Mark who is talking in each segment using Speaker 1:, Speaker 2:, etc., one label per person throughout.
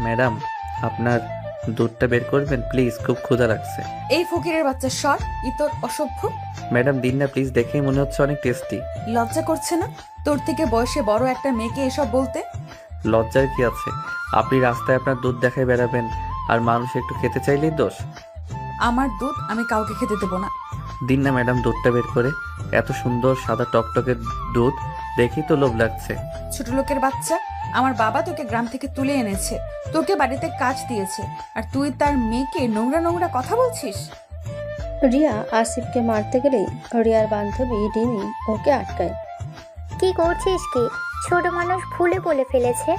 Speaker 1: Madam, আপনার দুধটা বের করবেন প্লিজ, খুব ক্ষুধা লাগছে।
Speaker 2: এই ফকিরের বাচ্চা সর, ইতর অসভ্য।
Speaker 1: ম্যাডাম দিন না প্লিজ, দেখেই মনে হচ্ছে অনেক টেস্টি।
Speaker 2: লজ্জা করছে না তোর থেকে বয়সে বড় একটা মেয়েকে এসব বলতে?
Speaker 1: লজ্জার কি আছে? আপনি রাস্তায় আপনার দুধ দেখায় বেড়াবেন আর মানুষ একটু খেতে চাইলেই দোষ।
Speaker 2: আমার দুধ আমি কাউকে খেতে দেবো না।
Speaker 1: দিন না ম্যাডাম দুধটা বের করে, এত সুন্দর সাদা টকটকের দুধ, দেখেই তো লোভ লাগছে।
Speaker 2: ছোট লোকের বাচ্চা, আমার বাবা তোকে গ্রাম থেকে তুলে এনেছে, তোকে বাড়িতে কাজ দিয়েছে, আর তুই তার মেয়েকে নোংরা নোংরা কথা বলছিস।
Speaker 3: রিয়া আসিফকে মারতে গেলেই রিয়ার বান্ধবী রিমি ওকে আটকায়।
Speaker 4: কি করছিস কি? ছোট মানুষ ভুলে বলে ফেলেছে।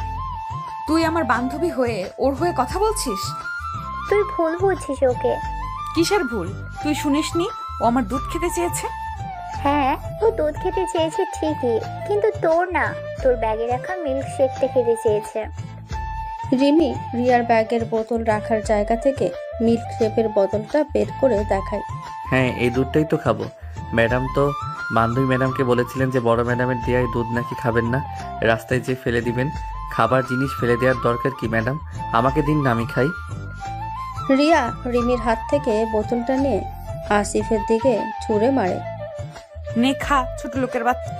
Speaker 2: তুই আমার বান্ধবী হয়ে ওর হয়ে কথা বলছিস?
Speaker 4: তুই ভুল বুঝছিস ওকে।
Speaker 2: কিসের ভুল? তুই শুনিসনি ও আমার দুধ খেতে চেয়েছে?
Speaker 4: হ্যাঁ, ও দুধ খেতে চেয়েছে ঠিকই, কিন্তু তোর না, তোর ব্যাগে রাখা মিল্ক শেকটা খেতে চেয়েছে।
Speaker 3: রিমি রিয়ার ব্যাগের বোতল রাখার জায়গা থেকে মিল্ক শেপের বোতলটা বের করে দেখায়।
Speaker 1: হ্যাঁ, এই দুধটাই তো খাবো। ম্যাডাম তো বান্ধবী ম্যাডামকে বলেছিলেন যে বড় ম্যাডামের দেওয়াই দুধ নাকি খাবেন না, রাস্তায় যে ফেলে দিবেন। খাবার জিনিস ফেলে দেওয়ার দরকার কি ম্যাডাম? আমাকে দিন না, আমি খাই।
Speaker 3: রিয়া রিমির হাত থেকে বোতলটা নিয়ে আসিফের দিকে ছুঁড়ে মারে।
Speaker 2: নে খা, ছোট লোকের বাচ্চা।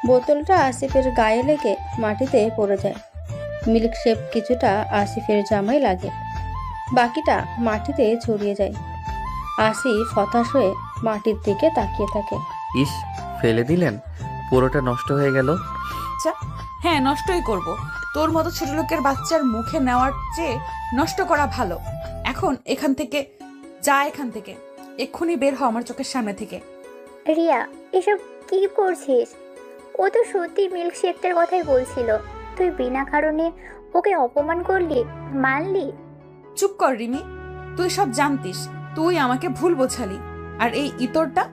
Speaker 3: বোতলটা আসিফের গায়ে লেগে মাটিতে পড়ে যায়। মিল্ক শেপ কিছুটা আসিফের জামায় লাগে, বাকিটা মাটিতে ছড়িয়ে যায়। আসিফ হতাশ হয়ে মাটির দিকে তাকিয়ে থাকে।
Speaker 1: ইস, ফেলে দিলেন, পুরোটা নষ্ট হয়ে গেল।
Speaker 2: হ্যাঁ, নষ্টই করব। তোর মতো ছোট লোকের বাচ্চার মুখে নেওয়ার চেয়ে নষ্ট করা ভালো। এখন এখান থেকে যা, এখান থেকে এক্ষুনি বের হ আমার চোখের সামনে থেকে।
Speaker 4: রিয়া, এসব কি করছিস? ও তো সত্যি মিল্ক শেকটার কথাই বলছিল। তুই বিনা কারণে ওকে অপমান করলি, মারলি।
Speaker 2: চুপ কর রিমি, তুই সব জানতিস, তুই আমাকে ভুল বোঝালি। আর এই ইতরটা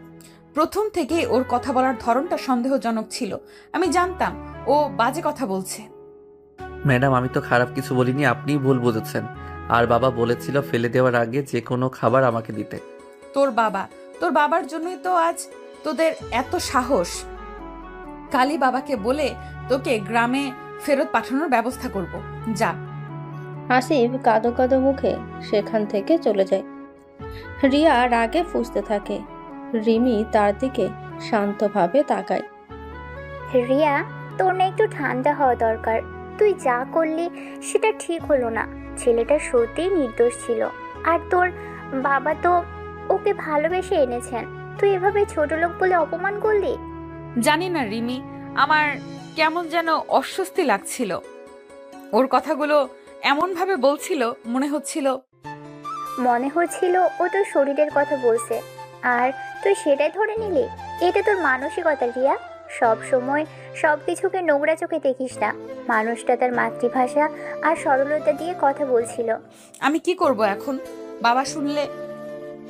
Speaker 2: প্রথম থেকে ওর কথা বলার ধরনটা সন্দেহজনক ছিল। আমি জানতাম ও বাজে কথা বলছে।
Speaker 1: ম্যাডাম আমি তো খারাপ কিছু বলিনি, আপনিই ভুল বুঝেছেন। আর বাবা বলেছিল ফেলে দেওয়ার আগে যে কোনো খাবার আমাকে দিতে।
Speaker 2: তোর বাবার জন্যই তো আজ তোদের এত সাহস। কালই বাবাকে বলে তোকে গ্রামে ফেরত পাঠানোর ব্যবস্থা করব। যা।
Speaker 3: আসিফ কাঁদো কাঁদো মুখে সেখান থেকে চলে যায়। রিয়া রাগে ফুঁসতে থাকে। রিমি তার দিকে শান্তভাবে তাকায়।
Speaker 4: রিয়া, তোর না একটু ঠান্ডা হওয়া দরকার। তুই যা করলি সেটা ঠিক হলো না। ছেলেটা সত্যিই নির্দোষ ছিল, আর তোর বাবা তো ওকে ভালোবেসে এনেছেন। তুই এভাবে ছোট লোক বলে অপমান করলি।
Speaker 2: জানি না রিমি, আমার কেমন যেন অস্বস্তি লাগছিল। ওর কথাগুলো এমন ভাবে বলছিল,
Speaker 4: মনে হচ্ছিল ও তোর শরীরের কথা বলছে, আর তুই সেটাই ধরে নিলি। এটা তোর মানসিকতা রিয়া। সব সময় সব কিছুকে নোংরা চোখে দেখিস না। মানুষটা তার মাতৃভাষা আর সরলতা দিয়ে কথা বলছিল।
Speaker 2: আমি কি করব এখন? বাবা শুনলে?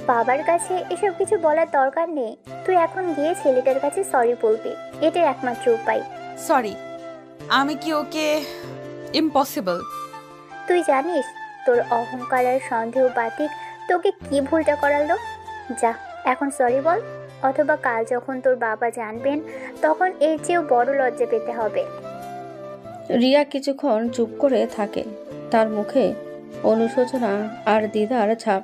Speaker 4: বাবার কাছে এসব কিছু বলার দরকার নেই। তুই এখন গিয়ে ছেলেটার কাছে সরি বলবি, এটাই একমাত্র উপায়।
Speaker 2: সরি? আমি কি ওকে? ইম্পসিবল।
Speaker 4: তুই জানিস তোর অহংকার আর সন্দেহ বাতিক তোকে কি ভুলটা করালো? যা, এখন সরি বল, অথবা কাল যখন তোর বাবা জানবেন তখন এর চেয়েও বড় লজ্জা পেতে হবে।
Speaker 3: রিয়া কিছুক্ষণ চুপ করে থাকে, তার মুখে অনুশোচনা আর দ্বিধার ছাপ।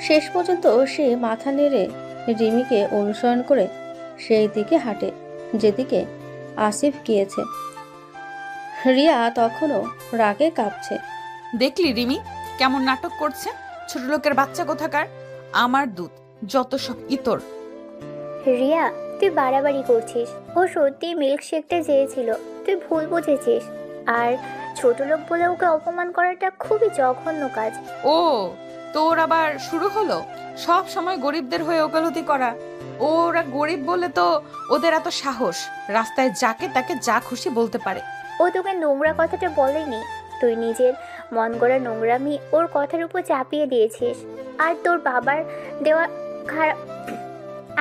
Speaker 3: শেষ পর্যন্ত সে মাথা নেড়ে রিমিকে অনুসরণ করে সেই দিকে হাঁটে যেদিকে আসিফ গিয়েছে। রিয়া তখনও রাগে কাঁপছে।
Speaker 2: দেখলি রিমি কেমন নাটক করছে? ছোট লোকের বাচ্চা কোথাকার। আমার দুধ যত সব ইতর।
Speaker 4: রিয়া, তুই বাড়াবাড়ি করছিস। ও সত্যি মিল্ক শেকটা চেয়েছিল, তুই ভুল বুঝেছিস। আর ছোট লোক বলে ওকে অপমান করাটা খুবই জঘন্য কাজ।
Speaker 2: ও, তোর আবার শুরু হলো সব সময় গরিবদের হয়ে ওকালতি করা। ওরা গরিব বলে তো ওদের এত সাহস, রাস্তায় যাকে তাকে যা খুশি বলতে পারে।
Speaker 4: ও তোকে নোংরা কথাটা বলেনি, তুই নিজের মন গড়া নোংরামি ওর কথার উপর চাপিয়ে দিয়েছিস। আর তোর বাবার দেওয়া খারাপ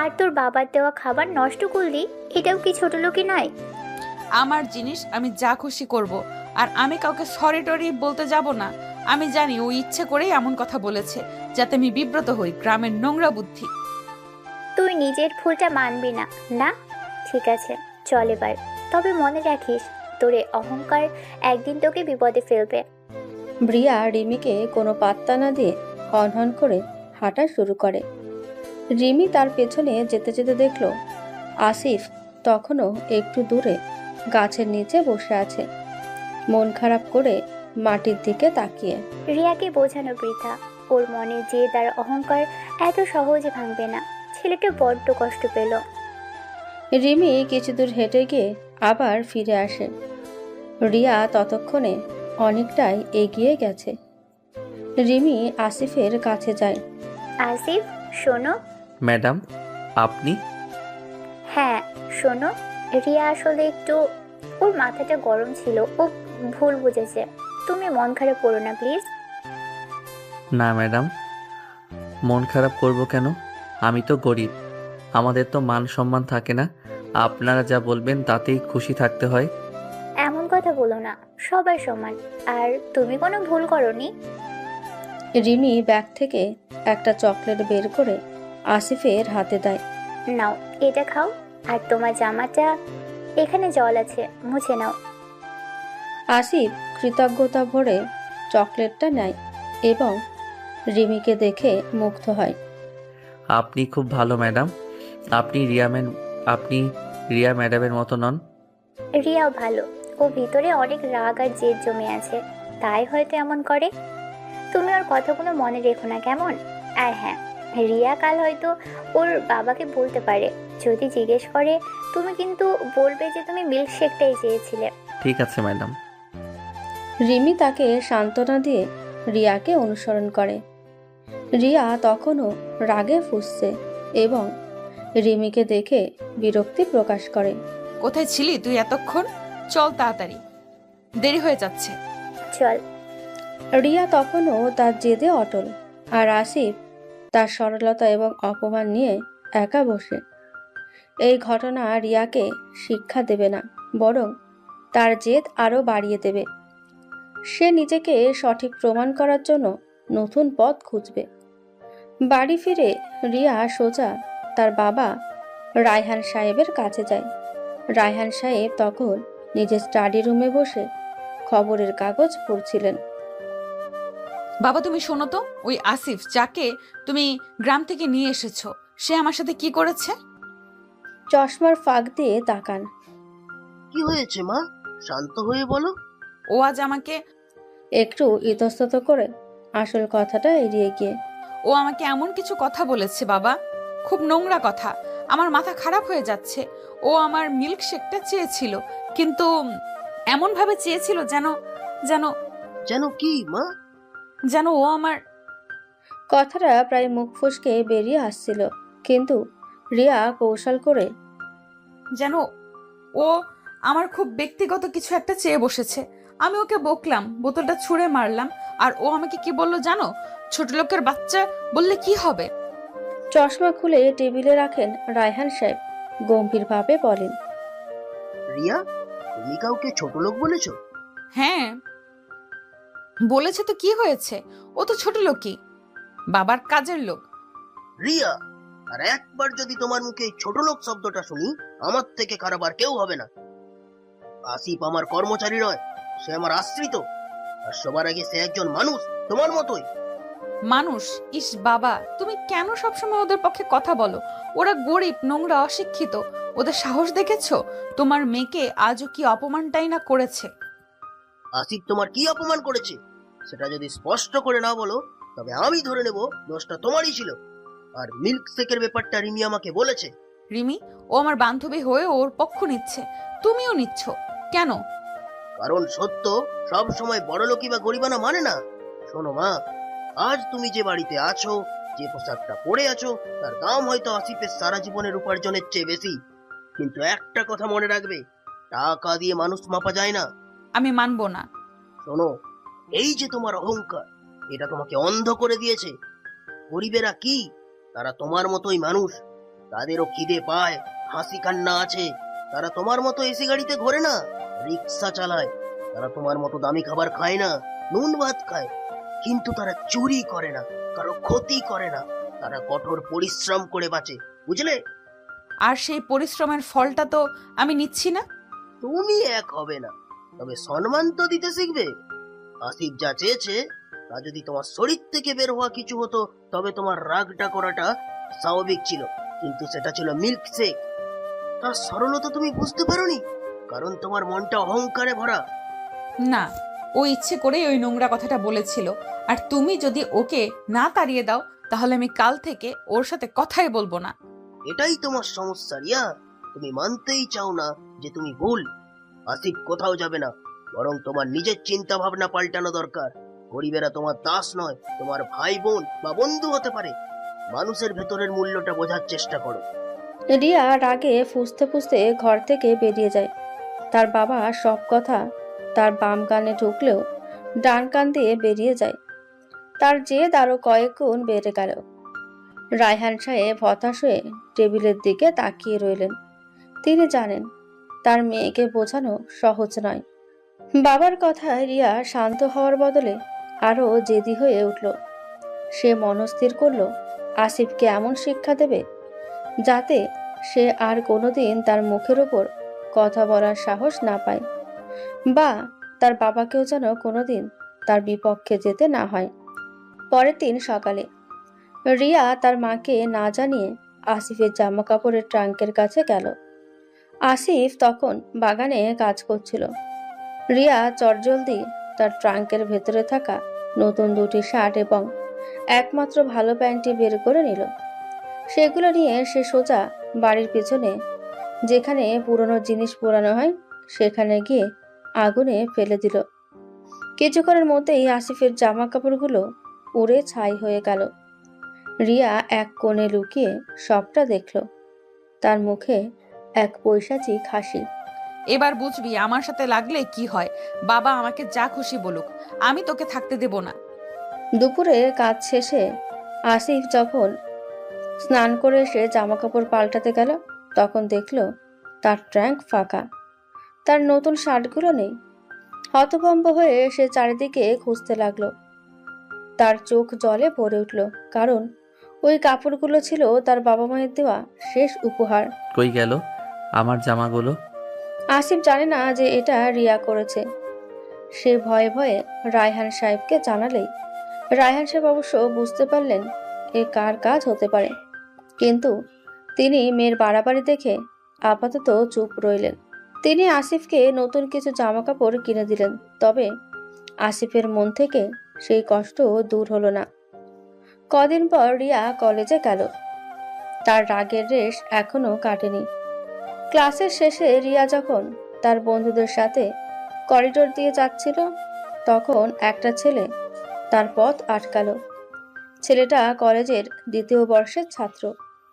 Speaker 4: আর তোর বাবার দেওয়া খাবার নষ্ট করলি, এটাও কি ছোট লোকই নয়?
Speaker 2: আমার জিনিস আমি যা খুশি করব, আর আমি কাউকে সরি টরি বলতে যাব না। আমি জানি ও ইচ্ছে করেই এমন কথা বলেছে যাতে আমি বিব্রত হই। গ্রামের নোংরা বুদ্ধি।
Speaker 4: তুই নিজের ভুলটা মানবি না, না? ঠিক আছে, চল এবার। তবে মনে রাখিস, তোর এই অহংকার একদিন তোকে বিপদে ফেলবে।
Speaker 3: ব্রিয়া রিমিকে কোনো পাত্তা না দিয়ে হনহন করে হাঁটা শুরু করে। রিমি তার পেছনে যেতে যেতে দেখল আসিফ তখনও একটু দূরে গাছের নিচে বসে আছে, মন খারাপ করে মাটির দিকে তাকিয়ে।
Speaker 4: রিয়াকে বোঝানো বৃথা, ওর মনে জেদ আর অহংকার এত সহজে ভাঙবে না। ছেলেটা বড্ড কষ্ট পেল।
Speaker 3: রিমি কিছু দূর হেঁটে গিয়ে আবার ফিরে আসে। রিয়া ততক্ষণে অনেকটাই এগিয়ে গেছে। রিমি আসিফের কাছে যায়।
Speaker 4: আসিফ শোনো।
Speaker 1: ম্যাডাম, আপনি?
Speaker 4: হ্যাঁ শোনো, রিয়া আসলে একটু, ওর মাথাটা গরম ছিল, ও ভুল বুঝেছে। তুমি মন খারাপ করো না প্লিজ।
Speaker 1: না ম্যাডাম, মন খারাপ করব কেন? আমি তো গরিব, আমাদের তো মান সম্মান থাকে না। আপনারা যা বলবেন তাতেই খুশি থাকতে হয়।
Speaker 4: এমন কথা বলো না, সবাই সমান। আর তুমি কোনো ভুল করোনি।
Speaker 3: রিমি ব্যাগ থেকে একটা চকলেট বের করে আসিফের হাতে দেয়।
Speaker 4: নাও এটা খাও, আর তোমার জামাটা এখানে জল আছে, মুছে নাও।
Speaker 3: আসিফ কৃতজ্ঞতা ভরে চকলেটটা নেয় এবং রিমিকে দেখে মুগ্ধ হয়।
Speaker 1: আপনি খুব ভালো ম্যাডাম। আপনি রিয়া ম্যাডামের মতো নন।
Speaker 4: রিয়াও ভালো, ও ভিতরে অনেক রাগ আর জেদ জমে আছে, তাই হয়তো এমন করে। তুমি ওর কথাগুলো মনে রেখো না কেমন? আর হ্যাঁ, রিয়া কাল হয়তো ওর বাবাকে বলতে পারে, যদি জিজ্ঞেস করে তুমি কিন্তু বলবে যে তুমি মিল্কশেকটাই চেয়েছিলে।
Speaker 1: ঠিক আছে ম্যাডাম।
Speaker 3: রিমি তাকে সান্ত্বনা দিয়ে রিয়াকে অনুসরণ করে। রিয়া তখনও রাগে ফুঁসছে এবং রিমিকে দেখে বিরক্তি প্রকাশ করে।
Speaker 2: কোথায় ছিলি তুই এতক্ষণ? চল তাড়াতাড়ি, দেরি হয়ে যাচ্ছে।
Speaker 4: চল।
Speaker 3: রিয়া তখনও তার জেদে অটল, আর আসিফ তার সরলতা এবং অপমান নিয়ে একা বসে। এই ঘটনা রিয়াকে শিক্ষা দেবে না, বরং তার জেদ আরও বাড়িয়ে দেবে। সে নিজেকে সঠিক প্রমাণ করার জন্য নতুন পথ খুঁজবে। বাড়ি ফিরে রিয়া সোজা তার বাবা রায়হান সাহেবের কাছে যায়। রায়হান সাহেব তখন নিজের স্টাডি রুমে বসে খবরের কাগজ পড়ছিলেন।
Speaker 2: বাবা তুমি শোনো তো, ওই আসিফ যাকে তুমি গ্রাম থেকে নিয়ে এসেছো, সে আমার সাথে কি করেছে?
Speaker 3: চশমার ফাঁক দিয়ে তাকান।
Speaker 5: কি হয়েছে মা? শান্ত হয়ে বলো।
Speaker 2: ও আজ আমাকে
Speaker 3: একটু ইতস্তত করে আসল কথাটা এড়িয়ে গিয়ে।
Speaker 2: ও আমাকে এমন কিছু কথা বলেছে বাবা, খুব নোংরা কথা। আমার মাথা খারাপ হয়ে যাচ্ছে। ও আমার মিল্কশেকটা চেয়েছিল, কিন্তু এমন ভাবে চেয়েছিল যেন যেন
Speaker 5: যেন কি মা?
Speaker 2: যেন ও আমার
Speaker 3: কথাটা প্রায় মুখ ফসকে বেরিয়ে আসছিল, কিন্তু রিয়া কৌশল করে
Speaker 2: যেন ও আমার খুব ব্যক্তিগত কিছু একটা চেয়ে বসেছে। আমি ওকে বকলাম, বোতলটা ছুঁড়ে মারলাম, আর ও আমাকে কি বললো জানো? ছোট লোকের বাচ্চা বললে কি হবে?
Speaker 3: চশমা খুলে টেবিলে রাখেন রায়হান সাহেব, গম্ভীরভাবে বলেন।
Speaker 5: রিয়া, তুমি কাউকে ছোট লোক বলেছো?
Speaker 2: হ্যাঁ বলেছে তো, কি হয়েছে? ও তো ছোট লোকই, বাবার কাজের লোক।
Speaker 5: রিয়া, আর একবার যদি তোমার মুখে এই ছোট লোক শব্দটা শুনি, আমার থেকে খারাপ আর কেউ হবে না। আসিফ আমার কর্মচারী নয়, সে আমার আশ্রিত। আর সবার আগে সে একজন মানুষ, তোমার মতোই।
Speaker 2: মানুষ? ইস বাবা, তুমি কেন সবসময় ওদের পক্ষে কথা বলো? ওরা গরিব, নোংরা, অশিক্ষিত। ওদের সাহস দেখেছো? তোমার মেয়েকে আজও কি অপমানটাই না করেছে।
Speaker 5: আসিফ তোমার কি অপমান করেছে সেটা যদি স্পষ্ট করে না বলো, তবে আমি ধরে নেব দোষটা তোমারই ছিল। আর মিল্ক শেকের ব্যাপারটা রিমি আমাকে বলেছে।
Speaker 2: রিমি, ও আমার বান্ধবী হয়ে ওর পক্ষ নিচ্ছে, তুমিও নিচ্ছ কেন?
Speaker 5: কারণ সত্য সব সময় বড়লোকই বা গরিবানা মানে না। শোনো মা, আজ তুমি যে বাড়িতে আছো, যে পোশাকটা পরে আছো, তার দাম হয়তো আসিফের সারা জীবনের উপার্জনের চেয়ে বেশি। কিন্তু একটা কথা মনে রাখবে, টাকা দিয়ে মানুষ মাপা যায় না।
Speaker 2: আমি মানবো না।
Speaker 5: শোনো, এই যে তোমার অহংকার, এটা তোমাকে অন্ধ করে দিয়েছে। গরিবেরা কি? তারা তোমার মতোই মানুষ। তাদেরও খিদে পায়, হাসি কান্না আছে। তারা তোমার মতো এসি গাড়িতে ঘোরে না, রিক্সা চালায়। তারা তোমার মতো দামি খাবার খায় না, নুন ভাত খায়। কিন্তু তারা চুরি করে না, কারো ক্ষতি করে না। তারা কঠোর পরিশ্রম করে বাঁচে, বুঝলে?
Speaker 2: আর সেই পরিশ্রমের ফলটা তো আমি নিচ্ছি না।
Speaker 5: তুমি এক হবে না, তবে সম্মান তো দিতে শিখবে। আসিফ যা চেয়েছে তা যদি তোমার শরীর থেকে বের হওয়া কিছু হতো তবে তোমার রাগটা করাটা স্বাভাবিক ছিল, কিন্তু সেটা ছিল মিল্ক শেক। তার সরলতা তুমি বুঝতে পারোনি, কারণ তোমার মনটা অহংকারে ভরা।
Speaker 2: না, ও ইচ্ছে করেই ওই নোংরা কথাটা বলেছিল। আর তুমি যদি ওকে না তাড়িয়ে দাও তাহলে আমি কাল থেকে ওর সাথে কথাই বলবো না।
Speaker 5: এটাই তোমার সমস্যা রিয়া, তুমি মানতেই চাও না যে তুমি ভুল। আসিফ কোথাও যাবে না, বরং তোমার নিজের চিন্তা ভাবনা পাল্টানো দরকার। গরিবেরা তোমার দাস নয়, তোমার ভাই বোন বা বন্ধু হতে পারে। মানুষের ভেতরের মূল্যটা বোঝার চেষ্টা করো।
Speaker 3: রিয়া রাগে ফুঁসতে ফুঁসতে ঘর থেকে বেরিয়ে যায়। তার বাবা সব কথা তার বাম কানে ঢুকলেও ডান কান দিয়ে বেরিয়ে যায়। তার জেদ আরো কয়েক গুণ বেড়ে গেল। রায়হান সাহেব হতাশ হয়ে টেবিলের দিকে তাকিয়ে রইলেন। তিনি জানেন তার মেয়েকে বোঝানো সহজ নয়। বাবার কথায় রিয়া শান্ত হওয়ার বদলে আরো জেদি হয়ে উঠল। সে মনস্থির করল আসিফকে এমন শিক্ষা দেবে যাতে সে আর কোনোদিন তার মুখের ওপর কথা বলার সাহস না পায়, বা তার বাবাকেও যেন কোনোদিন তার বিপক্ষে যেতে না হয়। পরের দিন সকালে রিয়া তার মাকে না জানিয়ে আসিফের জামা কাপড়ের ট্রাঙ্কের কাছে গেল। আসিফ তখন বাগানে কাজ করছিল। রিয়া চটজলদি তার ট্রাঙ্কের ভেতরে থাকা নতুন দুটি শার্ট এবং একমাত্র ভালো প্যান্টটি বের করে নিল। সেগুলো নিয়ে সে সোজা বাড়ির পিছনে, যেখানে পুরনো জিনিস পোড়ানো হয়, সেখানে গিয়ে আগুনে ফেলে দিল। কিছুক্ষণের মধ্যেই আসিফের জামা কাপড়গুলো উড়ে ছাই হয়ে গেল। রিয়া এক কোণে লুকিয়ে সবটা দেখল। তার মুখে এক পৈশাচিক হাসি।
Speaker 2: এবার বুঝবি আমার সাথে লাগলে কি হয়। বাবা আমাকে যা খুশি বলুক, আমি তোকে থাকতে দেব না।
Speaker 3: দুপুরে কাজ শেষে আসিফ যখন স্নান করে এসে জামা কাপড় পাল্টাতে গেল, তখন দেখল তার ট্রাঙ্ক ফাঁকা। তার নতুন শার্টগুলো নেই। হতভম্ব হয়ে সে চারিদিকে খুঁজতে লাগলো। তার চোখ জলে ভরে উঠল, কারণ ওই কাপড়গুলো ছিল তার বাবা মায়ের দেওয়া শেষ উপহার।
Speaker 1: কই গেল আমার জামাগুলো?
Speaker 3: আসিফ জানে না যে এটা রিয়া করেছে। সে ভয়ে ভয়ে রায়হান সাহেবকে জানালেই রায়হান সাহেব অবশ্য বুঝতে পারলেন এ কার কাজ হতে পারে, কিন্তু তিনি মেয়ের বাড়াবাড়ি দেখে আপাতত চুপ রইলেন। তিনি আসিফকে নতুন কিছু জামা কাপড় কিনে দিলেন, তবে আসিফের মন থেকে সেই কষ্ট দূর হলো না। কদিন পর রিয়া কলেজে গেল। তার রাগের রেশ এখনো কাটেনি। ক্লাসের শেষে রিয়া যখন তার বন্ধুদের সাথে করিডোর দিয়ে যাচ্ছিল, তখন একটা ছেলে তার পথ আটকালো। ছেলেটা কলেজের দ্বিতীয় বর্ষের ছাত্র,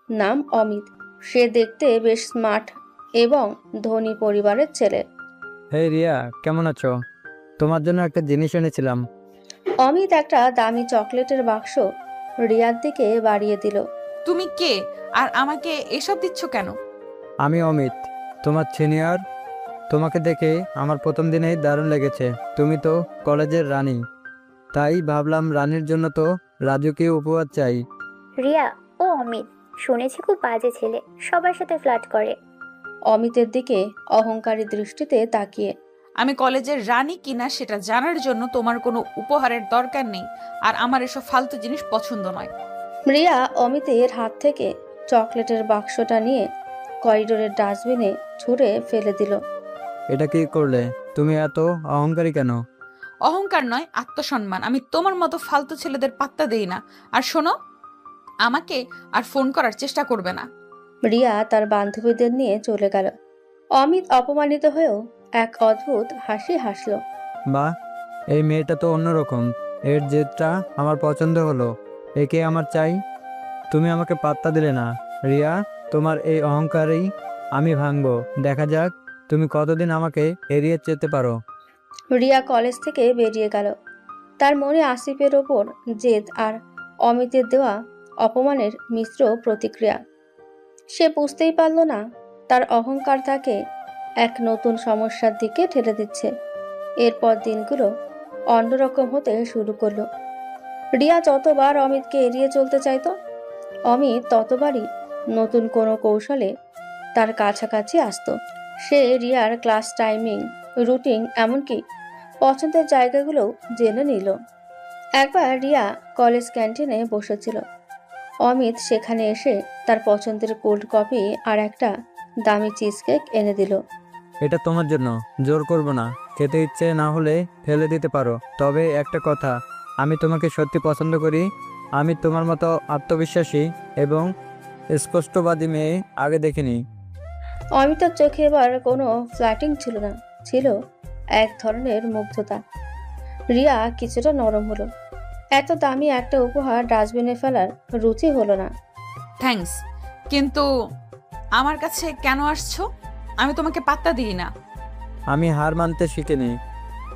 Speaker 3: নাম অমিত। সে দেখতে বেশ স্মার্ট এবং ধনী পরিবারের ছেলে।
Speaker 6: হে রিয়া, কেমন আছো? তোমার জন্য একটা জিনিস এনেছিলাম।
Speaker 3: অমিত একটা দামি চকলেটের বাক্স রিয়ার দিকে বাড়িয়ে দিল।
Speaker 2: তুমি কে আর আমাকে এসব দিচ্ছ কেন?
Speaker 6: আমি অমিত, তোমার সিনিয়র। তোমাকে দেখে আমার প্রথম দিনেই দারুণ লেগেছে। তুমি তো কলেজের রানী, তাই ভাবলাম রানীর জন্য তো রাজুকেও উপহার চাই।
Speaker 4: রিয়া, ও অমিত, শুনেছি খুব বাজে ছেলে, সবার সাথে ফ্লার্ট করে।
Speaker 3: অমিতের দিকে অহংকারী দৃষ্টিতে তাকিয়ে।
Speaker 2: আমি কলেজের রানী কিনা সেটা জানার জন্য তোমার কোনো উপহারের দরকার নেই, আর আমার এসব ফালতু জিনিস পছন্দ নয়।
Speaker 3: রিয়া অমিতের হাত থেকে চকলেটের বাক্সটা নিয়ে করিডোরের ডাস্টবিনে ছুঁড়ে ফেলে দিল।
Speaker 6: এটা কি করলে? তুমি এত অহংকারী কেন?
Speaker 2: অহংকার নয়, আত্মসম্মান। আমি তোমার মতো ফালতু ছেলেদের পাত্তা দেই না। আর শোনো, আমাকে আর ফোন করার চেষ্টা করবে না।
Speaker 3: রিয়া তার বান্ধবীদের নিয়ে চলে গেল। অমিত অপমানিত হয়েও এক অদ্ভুত হাসি হাসল।
Speaker 6: বাহ, এই মেয়েটা তো অন্যরকম। এর জেদটা আমার পছন্দ হলো। একে আমার চাই। তুমি আমাকে পাত্তা দিলে না রিয়া। তোমার এই অহংকারেই আমি ভাঙবো। দেখা যাক তুমি কতদিন আমাকে এড়িয়ে যেতে পারো।
Speaker 3: রিয়া কলেজ থেকে বেরিয়ে গেল। তার মনে আসিফের ওপর জেদ আর অমিতের দেওয়া অপমানের মিশ্র প্রতিক্রিয়া। সে বুঝতেই পারল না তার অহংকার তাকে এক নতুন সমস্যার দিকে ঠেলে দিচ্ছে। এরপর দিনগুলো অন্যরকম হতে শুরু করলো। রিয়া যতবার অমিতকে এড়িয়ে চলতে চাইতো, অমিত ততবারই নতুন কোনো কৌশলে তার কাছাকাছি আসতো। সে রিয়ার ক্লাস টাইমিং, রুটিন, এমনকি পছন্দের জায়গাগুলো জেনে নিল। একবার রিয়া কলেজ ক্যান্টিনে বসেছিল। অমিত সেখানে এসে তার পছন্দের কোল্ড কফি আর একটা দামি চিজ কেক এনে দিল।
Speaker 6: এটা তোমার জন্য, জোর করব না। খেতে ইচ্ছে না হলে ফেলে দিতে পারো। তবে একটা কথা, আমি তোমাকে সত্যি পছন্দ করি। আমি তোমার মতো আত্মবিশ্বাসী এবং স্পষ্টবাদী মেয়ে আগে দেখিনি।
Speaker 3: অমিতার চোখে এবার কোনো ফ্ল্যাটিং ছিল না, ছিল এক ধরনের মুগ্ধতা। রিয়া কিছুটা নরম হলো। এত দামি একটা উপহার ডাস্টবিনে ফেলার রুচি হলো না।
Speaker 2: থ্যাঙ্কস, কিন্তু আমার কাছে কেন আসছো? আমি তোমাকে পাত্তা দিই না।
Speaker 6: আমি হার মানতে শিখিনি।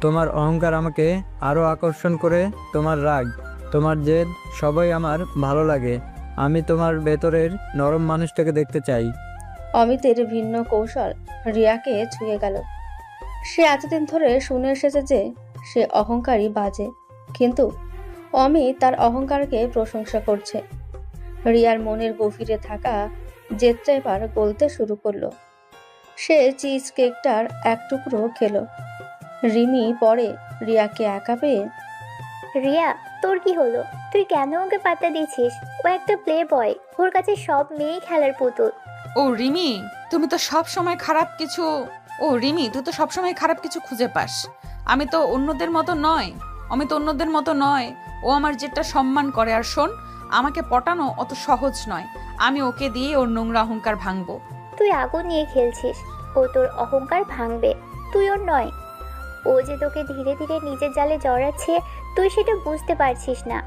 Speaker 6: তোমার অহংকার আমাকে আরও আকর্ষণ করে, তোমার রাগ, তোমার জেদ, সবই আমার ভালো লাগে। আমি তোমার ভেতরের নরম মানুষটাকে দেখতে চাই।
Speaker 3: অমিতের ভিন্ন কৌশল রিয়াকে ছুঁয়ে গেল। সে এতদিন ধরে শুনে এসেছে যে সে অহংকারী, বাজে, কিন্তু অমিত তার অহংকারকে প্রশংসা করছে। রিয়ার মনের গভীরে থাকা জেদটা এবার গলতে শুরু করলো। সে চিজ কেকটার এক টুকরো খেলো। রিমি পরে রিয়াকে একা পেয়ে,
Speaker 4: রিয়া, তোর কি হলো? তুই কেন ওকে পাত্তা দিচ্ছিস? ও একটা প্লে বয়, ওর কাছে সব মেয়েই খেলার পুতুল।
Speaker 2: ও রিমি, তুমি তো সব সময় খারাপ কিছু ও রিমি, তুই তো সবসময় খারাপ কিছু খুঁজে পাস। আমি তো অন্যদের মতো নয়, আমি তো অন্যদের মতো নয়। ও আমার যেটা সম্মান করে। আর শোন, আমাকে পটানো অত সহজ নয়। আমি ওকে দিয়ে ওর নোংরা অহংকার ভাঙবো।
Speaker 4: তুই আগুন নিয়ে খেলছিস, ও তোর অহংকার ভাঙবে, তুই ওর নয়। ও যে তোকে ধীরে ধীরে নিজের জালে জড়াচ্ছে, তুই সেটা বুঝতে পারছিস না।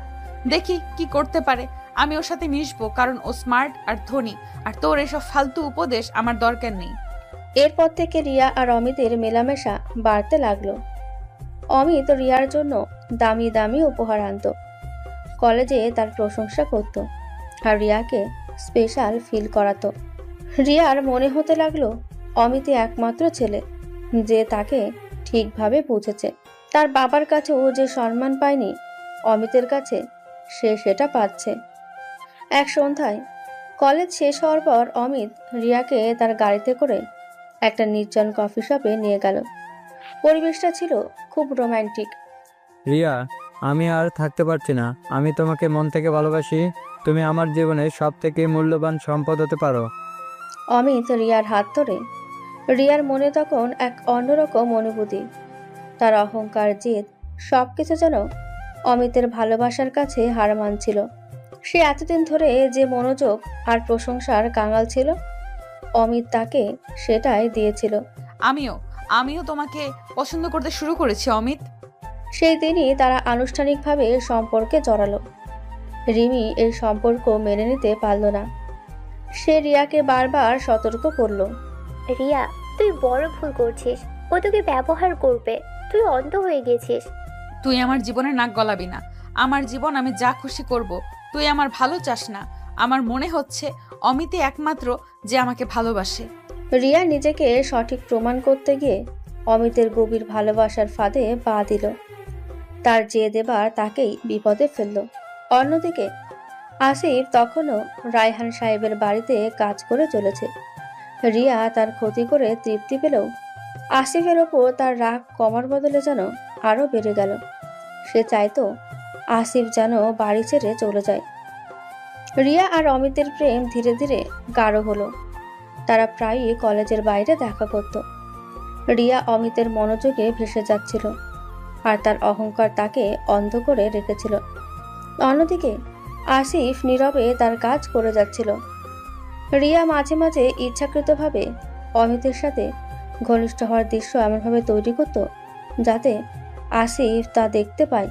Speaker 2: দেখি কি করতে পারে। আমি ওর সাথে মিশবো, কারণ ও স্মার্ট আর ধনী। আর তোর এসব ফালতু উপদেশ আমার দরকার নেই।
Speaker 3: এরপর থেকে রিয়া আর অমিতের মেলামেশা বাড়তে লাগলো। অমিত রিয়ার জন্য দামি দামি উপহার আনতো, কলেজে তার প্রশংসা করত, আর রিয়াকে স্পেশাল ফিল করাতো। রিয়ার মনে হতে লাগলো অমিতই একমাত্র ছেলে যে তাকে ঠিকভাবে বুঝেছে। তার বাবার কাছেও যে সম্মান পায়নি, অমিতের কাছে সে সেটা পাচ্ছে। এক সন্ধ্যায় কলেজ শেষ হওয়ার পর অমিত রিয়াকে তার গাড়িতে করে একটা নির্জন কফি শপে নিয়ে গেল। পরিবেশটা ছিল খুব রোমান্টিক।
Speaker 6: রিয়া, আমি আর থাকতে পারছি না। আমি তোমাকে মন থেকে ভালোবাসি। তুমি আমার জীবনের সব থেকে মূল্যবান সম্পদ হতে পারো।
Speaker 3: অমিত রিয়ার হাত ধরে। রিয়ার মনে তখন এক অন্যরকম অনুভূতি। তার অহংকার, জেদ, সবকিছু যেন অমিতের ভালোবাসার কাছে হার মানছিল। সে এতদিন ধরে যে মনোযোগ আর প্রশংসার কাঙাল ছিল, অমিত তাকে সেটাই দিয়েছিল।
Speaker 2: আমিও তোমাকে পছন্দ করতে শুরু করেছি অমিত।
Speaker 3: সেই দিনই তারা আনুষ্ঠানিকভাবে সম্পর্কে জড়ালো। রিমি এই সম্পর্ক মেনে নিতে পারল না। সে রিয়াকে বারবার সতর্ক করলো।
Speaker 4: রিয়া, তুই বড় ভুল করছিস। ও তোকে ব্যবহার করবে, তুই অন্ধ হয়ে গেছিস।
Speaker 2: তুই আমার জীবনে নাক গলাবি না। আমার জীবন আমি যা খুশি করব। তুই আমার ভালো চাস না। আমার মনে হচ্ছে অমিতই একমাত্র যে আমাকে ভালোবাসে।
Speaker 3: রিয়া নিজেকে সঠিক প্রমাণ করতে গিয়ে অমিতের গভীর ভালোবাসার ফাঁদে পা দিল। তার জেদ এবার তাকেই বিপদে ফেলল। অন্যদিকে আসিফ তখনও রায়হান সাহেবের বাড়িতে কাজ করে চলেছে। রিয়া তার ক্ষতি করে তৃপ্তি পেলেও আসিফের ওপর তার রাগ কমার বদলে যেন আরো বেড়ে গেল। সে চাইতো আসিফ যেন বাড়ি ছেড়ে চলে যায়। রিয়া আর অমিতের প্রেম ধীরে ধীরে গাঢ় হলো। তারা প্রায়ই কলেজের বাইরে দেখা করত। রিয়া অমিতের মনোযোগে ভেসে যাচ্ছিল, আর তার অহংকার তাকে অন্ধ করে রেখেছিল। অন্যদিকে আসিফ নীরবে তার কাজ করে যাচ্ছিল। রিয়া মাঝে মাঝে ইচ্ছাকৃতভাবে অমিতের সাথে ঘনিষ্ঠ হওয়ার দৃশ্য এমনভাবে তৈরি করত যাতে আসিফ তা দেখতে পায়।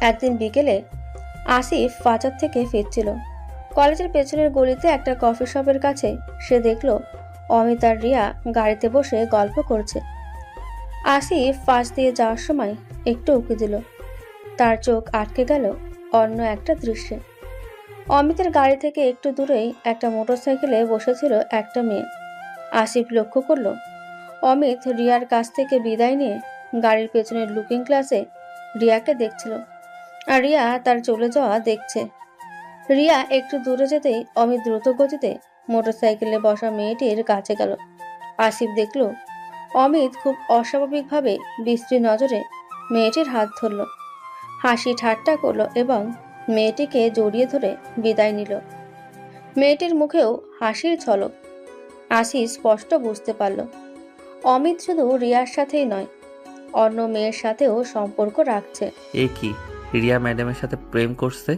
Speaker 3: একদিন বিকেলে আসিফ বাজার থেকে ফিরছিল। কলেজের পেছনের গলিতে একটা কফি শপের কাছে সে দেখলো অমিত আর রিয়া গাড়িতে বসে গল্প করছে। আসিফ পাশ দিয়ে যাওয়ার সময় একটু উঁকি দিল। তার চোখ আটকে গেল অন্য একটা দৃশ্যে। অমিতের গাড়ি থেকে একটু দূরেই একটা মোটরসাইকেলে বসেছিল একটা মেয়ে। আসিফ লক্ষ্য করলো অমিত রিয়ার কাছ থেকে বিদায় নিয়ে গাড়ির পেছনের লুকিং গ্লাসে রিয়াকে দেখছিল, আর রিয়া তার চলে যাওয়া দেখছে। রিয়া একটু দূরে যেতেই অমিত দ্রুত গতিতে মোটরসাইকেলে বসা মেয়েটির কাছে গেল। আসিফ দেখল অমিত খুব অস্বাভাবিকভাবে বিশ্রী নজরে মেয়েটির হাত ধরল, হাসি ঠাট্টা করলো এবং মেয়েটিকে জড়িয়ে ধরে বিদায় নিল। মেয়েটির মুখেও হাসির ঝলক আসি স্পষ্ট বুঝতে পারল। অমিত শুধু রিয়ার সাথেই নয়, অন্য মেয়ের সাথেও সম্পর্ক রাখছে।
Speaker 1: এ কি, রিয়া ম্যাডামের সাথে প্রেম করছে,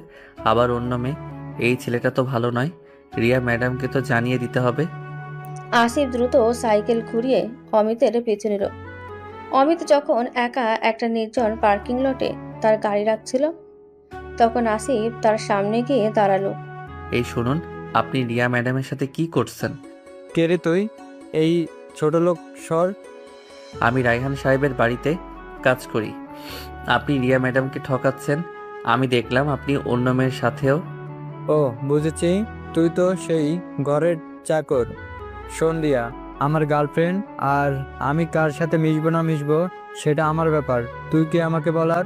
Speaker 1: আবার অন্য মেয়ে? এই ছেলেটা তো ভালো নয়। রিয়া ম্যাডামকে তো জানিয়ে দিতে হবে।
Speaker 3: আসিফ দ্রুত সাইকেল ঘুরিয়ে অমিতের পিছু নিল। অমিত যখন একা একটা নির্জন পার্কিং লটে তার গাড়ি রাখছিল, তখন আসিফ তার সামনে গিয়ে দাঁড়ালো।
Speaker 1: এই শুনুন, আপনি রিয়া ম্যাডামের সাথে কি করছেন?
Speaker 6: কে রে তুই? এই ছোট লোক সর।
Speaker 1: আমি রায়হান সাহেবের বাড়িতে কাজ করি। আপনি রিয়া ম্যাডামকে ঠকাচ্ছেন। আমি দেখলাম আপনি অন্য মেয়ের সাথেও।
Speaker 6: ও বুঝেছি, তুই তো সেই ঘরের চাকর। শোন রিয়া, আমার গার্লফ্রেন্ড, আর আমি কার সাথে মিশবো না মিশবো সেটা আমার ব্যাপার। তুই কি আমাকে বলার?